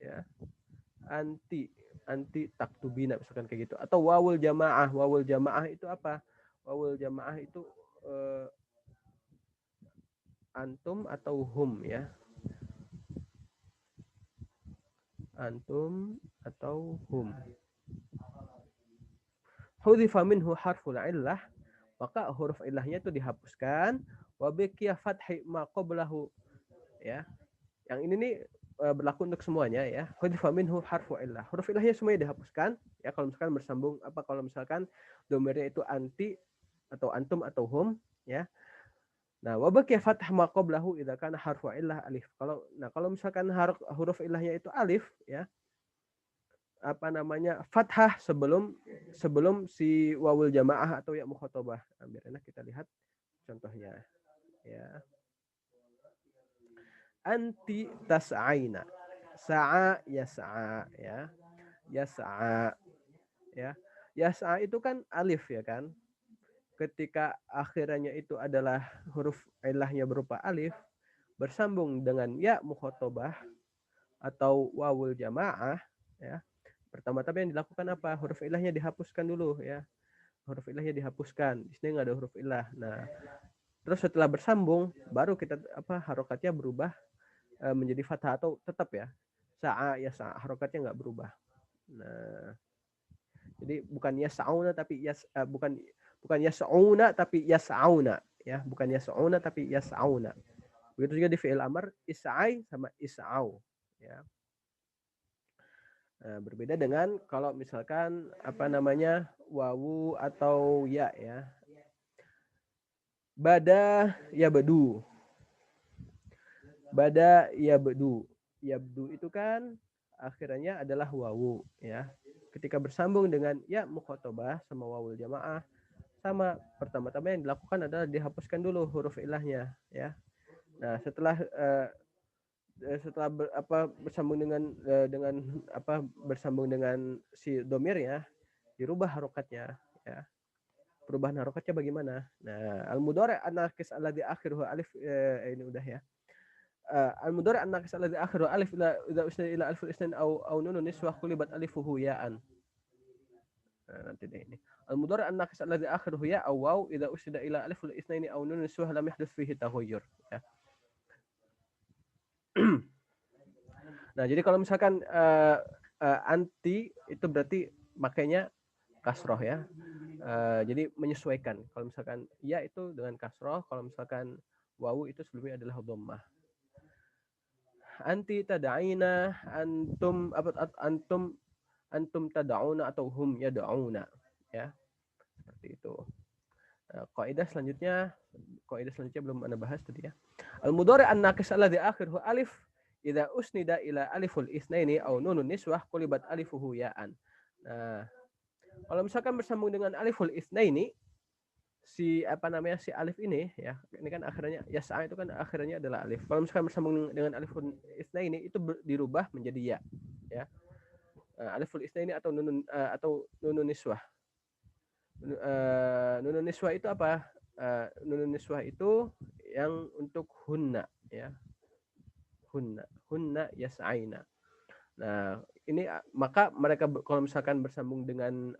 S1: Ya, anti taktubina misalkan kayak gitu, atau wawul jamaah itu apa? Wawul jamaah itu antum atau hum ya, antum atau hum. Hudhifa minhu harful illah, maka huruf illahnya itu dihapuskan, wa baqiya fathi ma qablahu ya. Yang ini nih berlaku untuk semuanya ya. Hudhifa minhu harfu illah. Huruf illahnya semuanya dihapuskan ya kalau misalkan bersambung kalau misalkan domirnya itu anti atau antum atau hum ya. Nah, wa baqiya fathah ma qablahu idza kana harfu illah alif. Kalau misalkan huruf illahnya itu alif ya. Apa namanya? Fathah sebelum si wawul jamaah atau ya mukhatabah. Nah, biar enak kita lihat contohnya ya. Anti tas'aina. Sa'a yas'a ya. Yas'a ya. Yas'a itu kan alif ya kan. Ketika akhirannya itu adalah huruf ilahnya berupa alif bersambung dengan ya mukhatabah atau wawul jamaah ya. Pertama-tama yang dilakukan apa? Huruf ilahnya dihapuskan dulu ya. Huruf ilahnya dihapuskan. Di sini nggak ada huruf ilah. Nah, terus setelah bersambung baru kita harokatnya berubah menjadi fathah atau tetap ya sa'a ya sa'a harokatnya nggak berubah. Nah, jadi bukan yas'auna tapi bukan yas'auna tapi yas'auna ya, bukan yas'auna tapi yas'auna. Begitu juga di fi'il amr is'ai sama is'au ya. Nah, berbeda dengan kalau misalkan wawu atau ya ya. Bada ya bedu. Bada yabdu. Yabdu itu kan akhirnya adalah wawu ya. Ketika bersambung dengan ya mukhatabah sama wawul jamaah sama, pertama-tama yang dilakukan adalah dihapuskan dulu huruf ilahnya ya. Nah, setelah bersambung dengan si domirnya dirubah harokatnya ya. Perubahan harokatnya bagaimana? Nah, al-mudhari' an-naqis alladzi akhiruhu alif ini udah ya. Al-mudhari' an-naqis alladzi akhiruhu alif idza usnida ila aliful isnan aw nunun niswah qulibat alifuhu ya'an. Nah, nanti deh ini. Al-mudhari' an-naqis alladzi akhiruhu ya aw waw idza usnida ila aliful isnaini aw nunun niswah lam yahdits fihi taghayyur ya. Nah, jadi kalau misalkan anti itu berarti makanya kasroh ya. Jadi menyesuaikan. Kalau misalkan ya itu dengan kasroh, kalau misalkan wawu itu sebelumnya adalah dhammah. Anti tad'ina, antum tad'una atau hum yad'una ya. Seperti itu. Kaidah selanjutnya belum Anda bahas tadi ya. Al-mudhari' an-naqis alladzi akhiruhu alif idza usnida ila aliful isnaini aw nunun niswah qulibat alifuhu ya'an. Nah, kalau misalkan bersambung dengan aliful isnaini si alif ini ya, ini kan akhirnya yas'a itu kan akhirnya adalah alif. Kalau misalkan bersambung dengan aliful isnaini itu dirubah menjadi ya ya. Aliful isnaini atau nunun niswah. Nunun niswah itu apa? Nunun niswah itu yang untuk hunna ya. Hunna yas'aina. Nah, ini maka mereka kalau misalkan bersambung dengan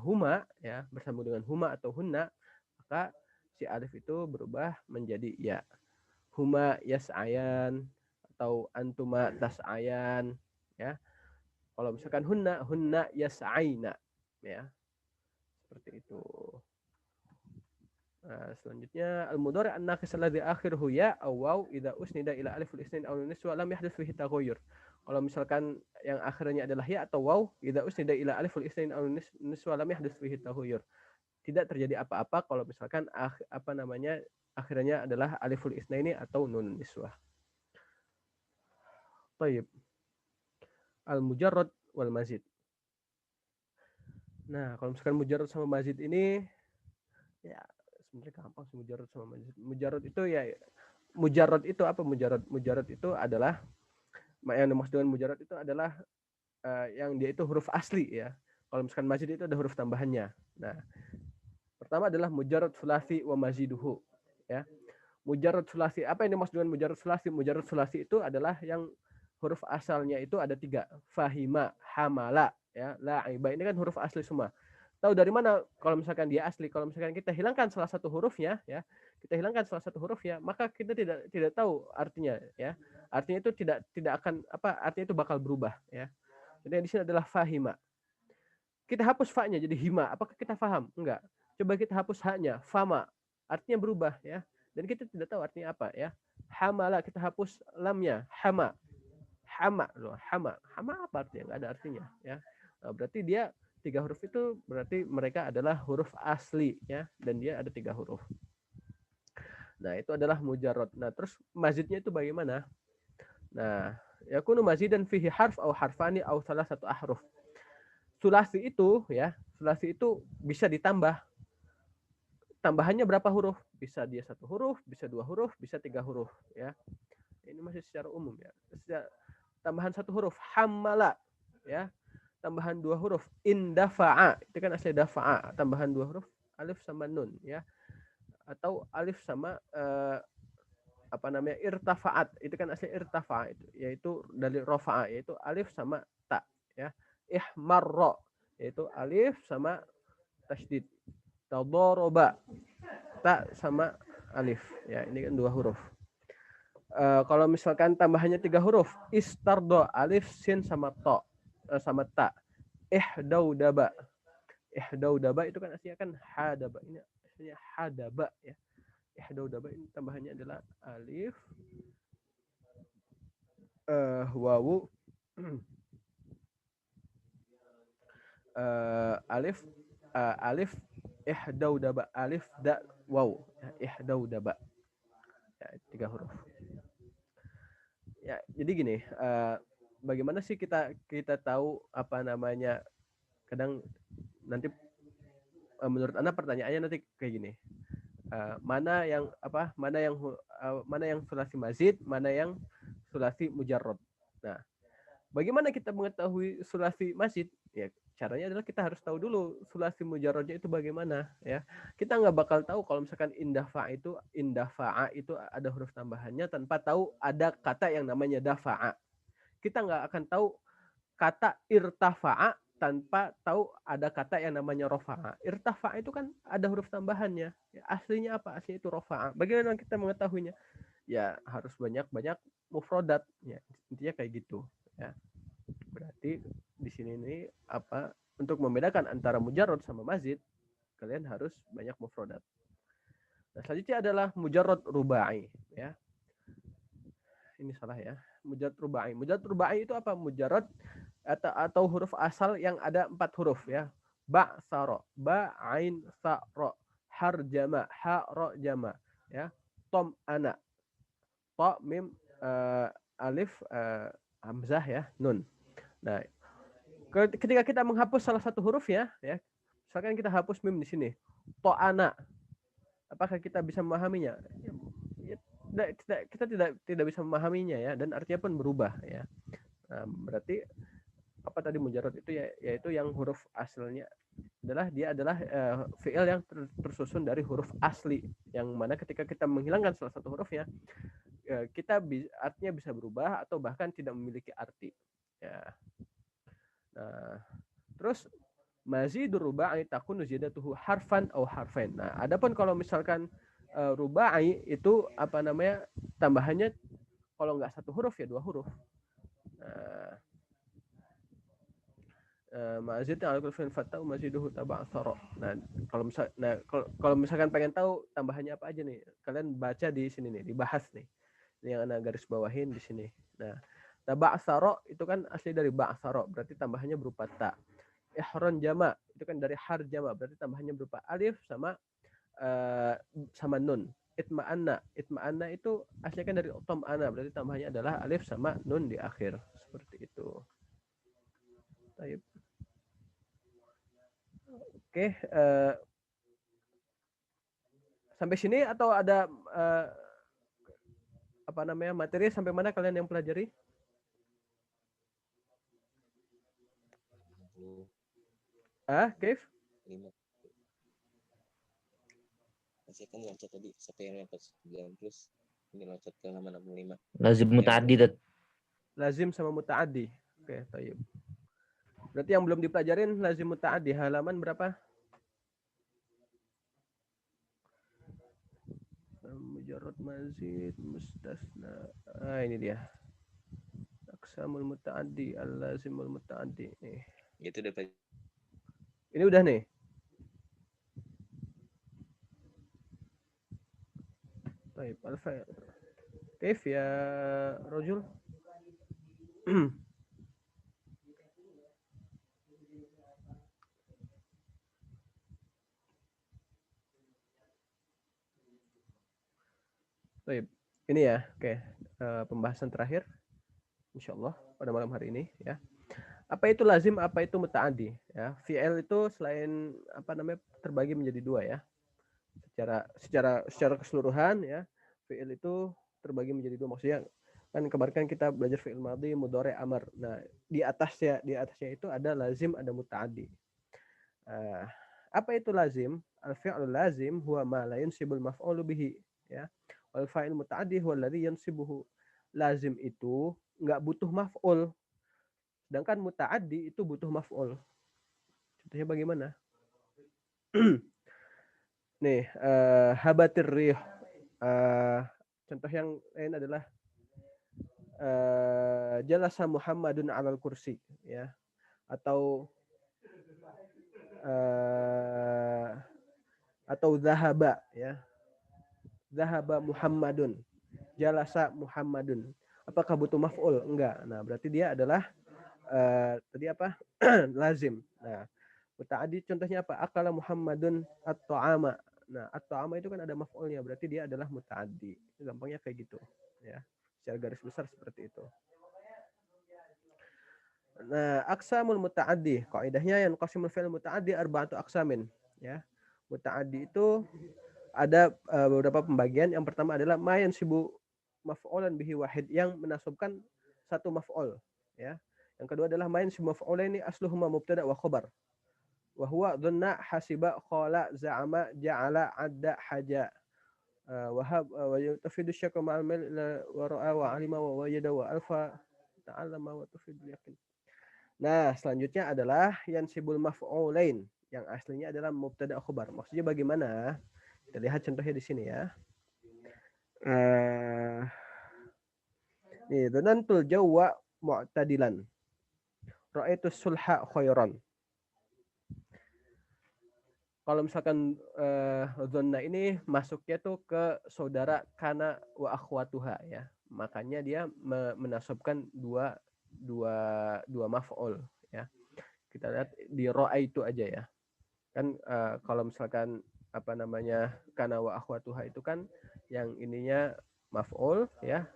S1: huma ya, bersambung dengan huma atau hunna, maka si alif itu berubah menjadi ya. Huma yas'ayan atau antuma tas'ayan ya. Kalau misalkan hunna yas'aina ya. Seperti itu. Nah, selanjutnya al-mudhari' an-naqis alladzi akhiruhu ya aw waw idza usnida ila aliful isnain aw niswa lam yahdits fihi taghayyur. Kalau misalkan yang akhirnya adalah ya atau waw, idza usnida ila aliful isnain aw niswa lam yahdits fihi taghayur. Tidak terjadi apa-apa kalau misalkan akhirnya adalah aliful isnaini atau nun niswah. Taib. Al-mujarrad wal mazid. Nah, kalau misalkan mujarrad sama mazid ini ya sebenarnya gampang sih mujarrad sama mazid. Mujarrad itu ya mujarrad itu apa mujarrad? Mujarrad itu adalah yang dimaksud dengan mujarrad itu adalah yang dia itu huruf asli ya. Kalau misalkan mazid itu ada huruf tambahannya. Nah, pertama adalah mujarrad sulasi wa maziduhu ya. Mujarrad sulasi, apa yang dimaksud dengan mujarrad sulasi? Mujarrad sulasi itu adalah yang huruf asalnya itu ada 3. Fahima, hamala, ya, la'iba. Ini kan huruf asli semua. Tahu dari mana kalau misalkan dia asli? Kalau misalkan kita hilangkan salah satu hurufnya, ya, kita hilangkan salah satu hurufnya, maka kita tidak tahu artinya, ya. Artinya itu tidak akan artinya itu bakal berubah, ya. Jadi di sini adalah fahima. Kita hapus fa-nya jadi hima. Apakah kita paham? Enggak. Coba kita hapus ha-nya, fama. Artinya berubah, ya. Dan kita tidak tahu artinya apa, ya. Hamala kita hapus lamnya, hama. Hama loh, hama. Hama apa artinya? Enggak ada artinya, ya. Nah, berarti dia 3 huruf itu berarti mereka adalah huruf asli, ya. Dan dia ada 3 huruf. Nah, itu adalah mujarrad. Nah, terus mazidnya itu bagaimana? Nah, yakunu mazidan fihi harf au harfani au salah satu ahruf. Sulasi itu ya, sulasi itu bisa ditambah. Tambahannya berapa huruf? Bisa dia 1 huruf, bisa 2 huruf, bisa 3 huruf ya. Ini masih secara umum ya. Tambahan 1 huruf hamala ya. Tambahan 2 huruf indafa'a. Itu kan asli dafa'a. Tambahan 2 huruf alif sama nun ya. Atau alif sama irtafa'at. Itu kan asli irtafa'a itu, yaitu dari rafa'a, yaitu alif sama ta ya. Ihmarra yaitu alif sama tasydid. Tadoroba ta sama alif ya, ini kan 2 huruf. Kalau misalkan tambahannya 3 huruf, istardo alif sin sama to sama ta. Ihdaudaba itu kan aslinya kan hadaba, ini aslinya hadaba ya. Ihdaudaba ini tambahannya adalah alif wawu alif ihdaudaba alif da waw ihdaudaba ya, 3 huruf ya. Jadi gini, bagaimana sih kita tahu kadang nanti menurut Anda pertanyaannya nanti kayak gini, mana yang sulasi mazid, mana yang sulasi mujarrad. Nah, bagaimana kita mengetahui sulasi mazid? Ya, caranya adalah kita harus tahu dulu sulasi mujarradnya itu bagaimana ya. Kita nggak bakal tahu kalau misalkan indafa'a itu ada huruf tambahannya tanpa tahu ada kata yang namanya dafa'a. Kita nggak akan tahu kata irtafa'a tanpa tahu ada kata yang namanya rofa'a. Irtafa'a itu kan ada huruf tambahannya. Ya, aslinya apa? Aslinya itu rofa'a. Bagaimana kita mengetahuinya? Ya harus banyak mufrodat. Ya, intinya kayak gitu. Ya. Berarti di sini ini untuk membedakan antara mujarrad sama mazid, kalian harus banyak mufrodat. Nah, selanjutnya adalah mujarrad rubai. Ya. Ini salah ya. Mujarrad rubai. Mujarrad rubai itu apa? Mujarrad atau huruf asal yang ada 4 huruf ya. Ba saro, ba ain sa ro, harjama, ha ro jama ya. Tom ana, to mim alif hamzah ya, nun. Nah, ketika kita menghapus salah satu huruf ya, misalkan kita hapus mim di sini, to ana, apakah kita bisa memahaminya? Kita tidak bisa memahaminya ya, dan artinya pun berubah ya. Nah, berarti apa tadi mujarrad itu ya, yaitu yang huruf asalnya adalah fi'il yang tersusun dari huruf asli, yang mana ketika kita menghilangkan salah satu hurufnya, artinya bisa berubah atau bahkan tidak memiliki arti ya. Nah, terus mazidur rubai takunu ziyadatuhu harfan atau harfain. Nah, adapun kalau misalkan rubai itu tambahannya kalau nggak 1 huruf ya 2 huruf. Mazid al fil fatah maziduhu taba' sara. Nah, kalau misalkan pengen tahu tambahannya apa aja nih, kalian baca di sini nih, dibahas nih. Ini yang Anda garis bawahin di sini. Nah, Nah, ba'saro itu kan asli dari ba'saro, berarti tambahannya berupa ta. Ihron jama itu kan dari har jama, berarti tambahannya berupa alif sama nun. Itma'anna itu asli kan dari tom'ana, berarti tambahannya adalah alif sama nun di akhir, seperti itu. Baik. Oke, sampai sini atau ada apa namanya materi sampai mana kalian yang pelajari? Keif?
S3: 5. Saya kan loncat tadi sampai yang 49 terus ini loncat ke halaman 65.
S2: Lazim muta'addid.
S1: Lazim sama muta'addi. Oke, tayyib. Berarti yang belum dipelajarin lazim muta'addi halaman berapa? Mujarrad mazid mustasna. Ini dia. Aqsamul muta'addi, al-lazimul muta'addi. Nih.
S3: Itu udah
S1: Ini udah nih. Baik, al-fa'il. Kaif ya rajul? Baik. Ini ya, oke. Pembahasan terakhir insyaallah pada malam hari ini ya. Apa itu lazim, apa itu muta'addi ya. Fi'il itu selain apa namanya terbagi menjadi dua ya. Secara keseluruhan ya, fi'il itu terbagi menjadi dua, maksudnya kan kemarin kan kita belajar fi'il madhi, mudhari, amar. Nah, di atasnya itu ada lazim, ada muta'addi. Apa itu lazim? Al-fi'lu lazim huwa ma la yansibul maf'ulu bihi ya. Wal fa'il muta'addi huwa alladhi yansibuhu. Lazim itu enggak butuh maf'ul. Sedangkan muta'addi itu butuh maf'ul. Contohnya bagaimana? Nih, habatir rih. Contoh yang lain adalah jalasa Muhammadun 'alal kursi ya. Atau zahaba ya. Zahaba Muhammadun. Jalasa Muhammadun. Apakah butuh maf'ul? Enggak. Nah, berarti dia adalah tadi apa? lazim. Nah, muta'addi contohnya apa? Akala Muhammadun at-ta'ama. Nah, at-ta'ama itu kan ada maf'ulnya, berarti dia adalah muta'addi. Gampangnya kayak gitu, ya. Secara garis besar seperti itu. Nah, aqsamul muta'addi, kaidahnya yang qasimul fi'il muta'addi arba'atu aqsamin, ya. Muta'addi itu ada beberapa pembagian. Yang pertama adalah ma yansibu maf'ulan bihi wahid, yang menasabkan satu maf'ul, ya. Yang kedua adalah ma yansibu maf'ulaini asluhuma mubtada wa khabar. Wa huwa dhanna, hasiba, qala, za'ama, ja'ala, adda, haja. Wahab wa tafidu syakka ma'al mil wa ra'a wa alima wa wajada wa alfa ta'allama wa tafidu yakin. Nah, selanjutnya adalah yansibul maf'ulain, yang aslinya adalah mubtada khabar. Maksudnya bagaimana? Kita lihat contohnya di sini ya. Nih, dhanantul jawwa mu'tadilan. Ra'aitu sulha khairan. Kalau misalkan dhanna ini masuknya tuh ke saudara kana wa akhwatuha ya. Makanya dia menasabkan dua maf'ul ya. Kita lihat di ra'aitu aja ya. Kan kalau misalkan apa namanya kana wa akhwatuha itu kan yang ininya maf'ul ya,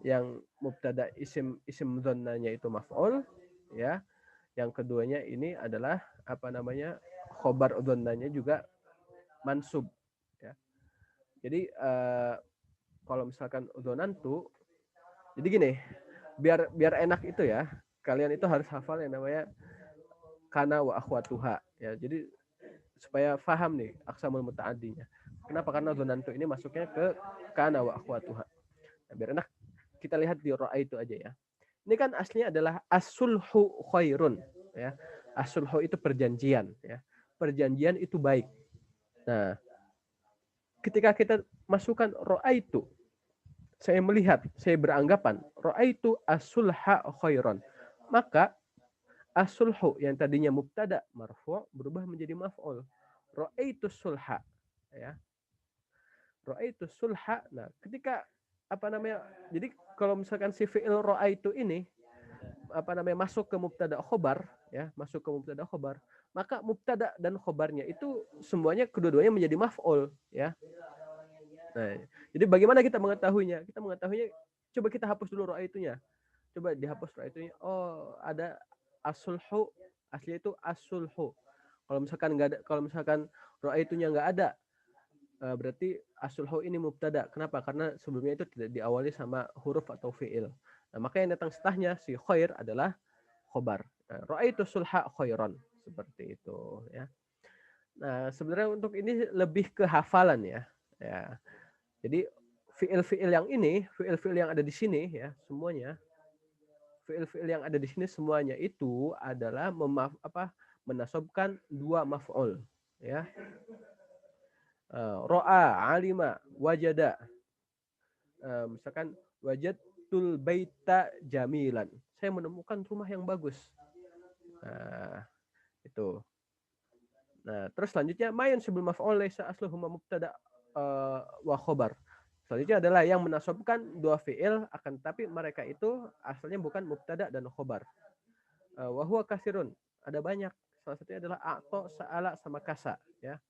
S1: yang mubtada isim dhannanya itu maf'ul ya, yang keduanya ini adalah apa namanya khobar dhannanya juga mansub ya. Jadi kalau misalkan dhonantu, jadi gini, biar enak itu ya, kalian itu harus hafal yang namanya kana wa akhwatuha ya. Jadi supaya paham nih aqsamul muta'addinya. Kenapa? Karena dhonantu ini masuknya ke kana wa akhwatuha. Nah, biar enak kita lihat di ra'aitu aja ya. Ini kan aslinya adalah as-sulhu khairun ya. As-sulhu itu perjanjian ya. Perjanjian itu baik. Nah, ketika kita masukkan ra'aitu, saya melihat, saya beranggapan ra'aitu as-sulha khairan. Maka as-sulhu yang tadinya mubtada marfu' berubah menjadi maf'ul. Ra'aitu sulha ya. Ra'aitu sulha. Nah, ketika apa namanya? Jadi kalau misalkan si fi'il ra'aitu ini apa namanya masuk ke mubtada khobar ya, masuk ke mubtada khobar, maka mubtada dan khobarnya itu semuanya kedua-duanya menjadi maf'ul ya. Nah, jadi bagaimana kita mengetahuinya? Kita mengetahuinya coba kita hapus dulu ra'aitunya. Coba dihapus ra'aitunya. Oh, ada as-sulhu, aslinya itu as-sulhu. Kalau misalkan enggak ada, kalau misalkan ra'aitunya enggak ada, berarti as-sulhu ini mubtada. Kenapa? Karena sebelumnya itu tidak diawali sama huruf atau fi'il. Nah, maka yang datang setelahnya si khair adalah khobar. Nah, ra'aitu sulha khairan, seperti itu ya. Nah, sebenarnya untuk ini lebih ke hafalan ya. Ya. Jadi fiil-fiil yang ini, fiil-fiil yang ada di sini ya, semuanya fiil-fiil yang ada di sini semuanya itu adalah menasobkan dua maf'ul ya. Ro'a, alima, wajada. Misalkan wajadtul baita jamilan. Saya menemukan rumah yang bagus. Nah, itu. Nah, terus selanjutnya mayan sebelum maf'ul laisa asluhu mubtada wa khobar. Selanjutnya adalah yang menasobkan dua fi'il akan tapi mereka itu asalnya bukan mubtada dan khobar. Wa huwa kasirun. Ada banyak. Salah satunya adalah a'to, sa'ala sama kasa ya.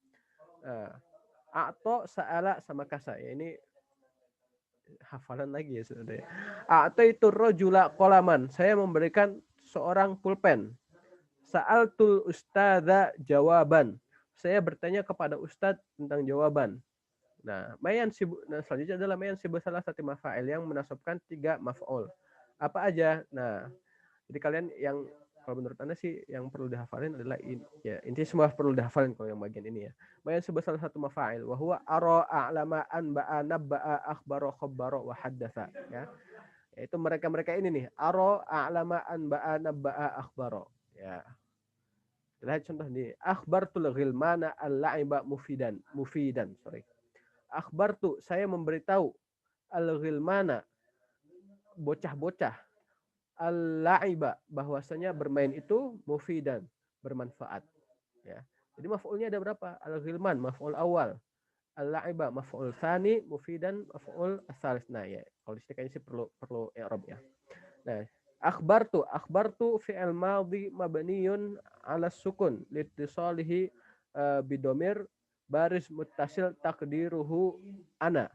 S1: A'to, sa'ala sama kasa. Ya, ini hafalan lagi ya sebenarnya. A'to itu rajula qalaman. Saya memberikan seorang pulpen. Sa'altul ustadza jawaban. Saya bertanya kepada ustadz tentang jawaban. Nah, selanjutnya adalah mayan sibuk salah satu mafa'il yang menasabkan 3 maf'ul. Apa aja? Nah, jadi kalian yang kalau menurut Anda sih yang perlu dihafalin adalah intinya semua perlu dihafalin kalau yang bagian ini ya. Mayan sibuk salah satu mafa'il wa huwa ara a'lama an ba'a nabba'a akhbara khabbara wa haddatsa ya. Yaitu mereka-mereka ini nih, ara a'lama an ba'a nabba'a akhbara ya. Lihat contoh nih, akhbartul ghilmana al-la'iba mufidan, sorry. Akhbartu, saya memberitahu al-ghilmana, bocah-bocah, al-la'iba, bahwasanya bermain itu mufidan, bermanfaat. Ya. Jadi maf'ulnya ada berapa? Al-ghilman, maf'ul awal. Al-la'iba, maf'ul tsani, mufidan, maf'ul asalis. Nah ya, kalau istilahnya sih perlu i'rab ya. Nah, akhbartu fi'il madhi mabniyun 'ala sukun litisalihi bidomir baris muttasil taqdiruhu ana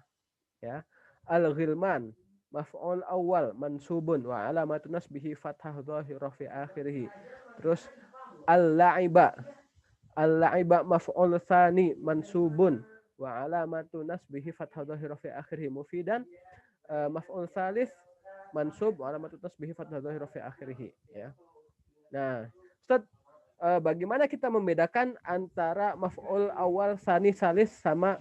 S1: ya. Al-ghilman maf'ul awal mansubun wa alamatu nasbihi fathah dhahirah fi akhirih. Terus al-la'iba maf'ul tsani mansubun wa alamatu nasbihi fathah dhahirah fi akhirih mufidan maf'ul tsalits mansub wa alamat tasbih fathah dhahirah fi akhirih ya. Nah, Ustaz, bagaimana kita membedakan antara maf'ul awal tsani salis sama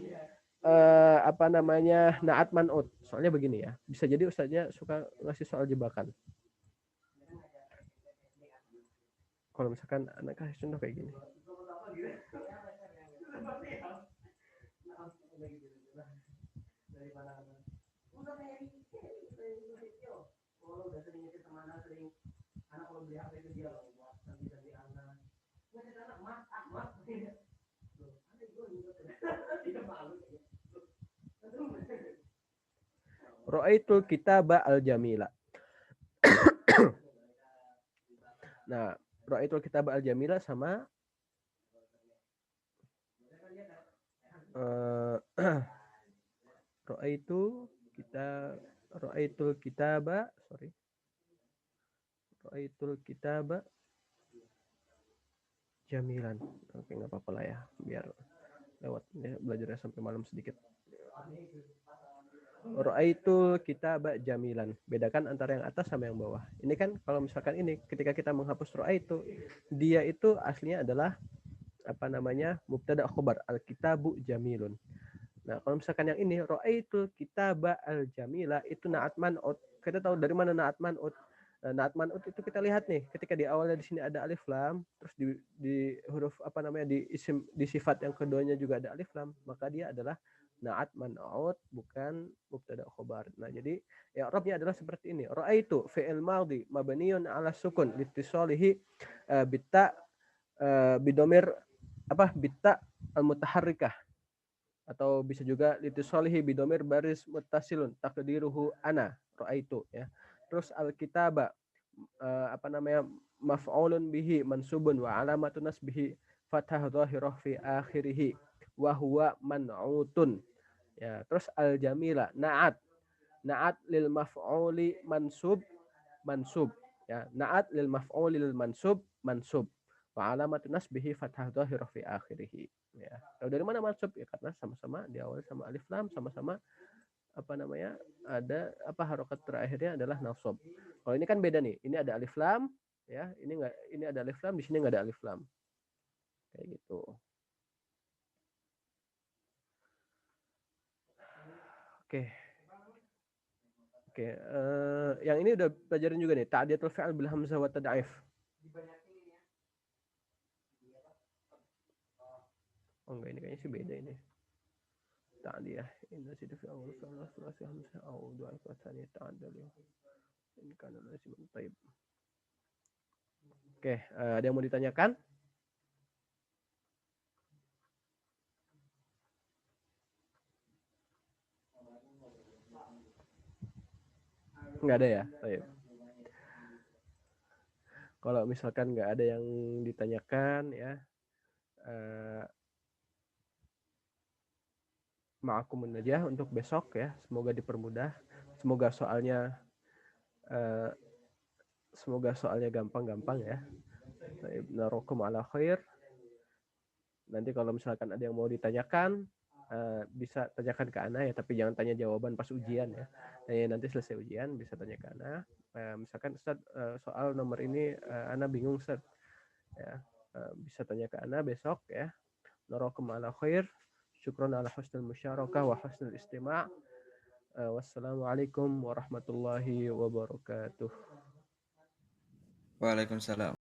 S1: na'at man'ut? Soalnya begini ya. Bisa jadi Ustaznya suka ngasih soal jebakan. Kalau misalkan anak kasih contoh kayak gini. Ra'aitul kitaba al-jamila. Nah, ra'aitul kitaba al-jamila sama ra'aitul kitaba jamilan. Oke, nggak apa-apa lah ya, biar lewat ya, belajarnya sampai malam sedikit. Ra'aitul kitaba jamilan. Bedakan antara yang atas sama yang bawah. Ini kan kalau misalkan ini ketika kita menghapus ra'aitu, dia itu aslinya adalah mubtada khobar, al-kitabu jamilun. Nah, kalau misalkan yang ini ra'aitul kitaba al-jamila itu na'at man'ut. Kita tahu dari mana na'at man'ut. Na'at man'ut itu kita lihat nih, ketika di awalnya di sini ada alif lam, terus di huruf di sifat yang keduanya juga ada alif lam, maka dia adalah na'at man'ut, bukan mubtada khobar. Nah, jadi i'rabnya adalah seperti ini. Ra'aitu fi'il madhi mabniun 'ala sukun litisalihi bitta bidomir bitta al-mutaharrikah. atau bisa juga litisolihi bidomir baris muttasilun takdiruhu ana raaitu ya. Terus alkitaba maf'ulun bihi mansubun wa alamatun nasbihi fathah dhahirah fi akhirih wa huwa man'utun ya. Terus aljamila na'at lil maf'uli mansub ya. Na'at lil maf'uli lil mansub wa alamatun nasbihi fathah dhahirah fi akhirih ya. Tahu dari mana mansub ya? Karena sama-sama diawali sama alif lam, sama-sama ada harokat terakhirnya adalah nasab. Kalau ini kan beda nih, ini ada alif lam ya, ini ada alif lam, di sini nggak ada alif lam kayak gitu. Oke, yang ini udah pelajarin juga nih, ta'diyatul fi'al bil hamzah wa tad'if. Oh enggak, ini kayaknya sih beda ini. Ta'diyah inna sidu fi awal fi'al sulasi hamzah au du'aif wa tsaniyah ta'addal in kana lazim taib. Oke, ada yang mau ditanyakan? Nggak ada ya? Baik. Kalau misalkan nggak ada yang ditanyakan ya, ma'akumun aja untuk besok ya. Semoga dipermudah. Semoga soalnya gampang-gampang ya. Narokum ala khair. Nanti kalau misalkan ada yang mau ditanyakan, bisa tanyakan ke Ana ya, tapi jangan tanya jawaban pas ujian ya. Nanti selesai ujian bisa tanya ke Ana. Misalkan Ustaz, soal nomor ini Ana bingung Ustaz. Ya, bisa tanya ke Ana besok ya. Narokum ala khair. Syukron ala husnul musyarakah wa husnul istima'. Wassalamualaikum warahmatullahi wabarakatuh.
S4: Waalaikumsalam.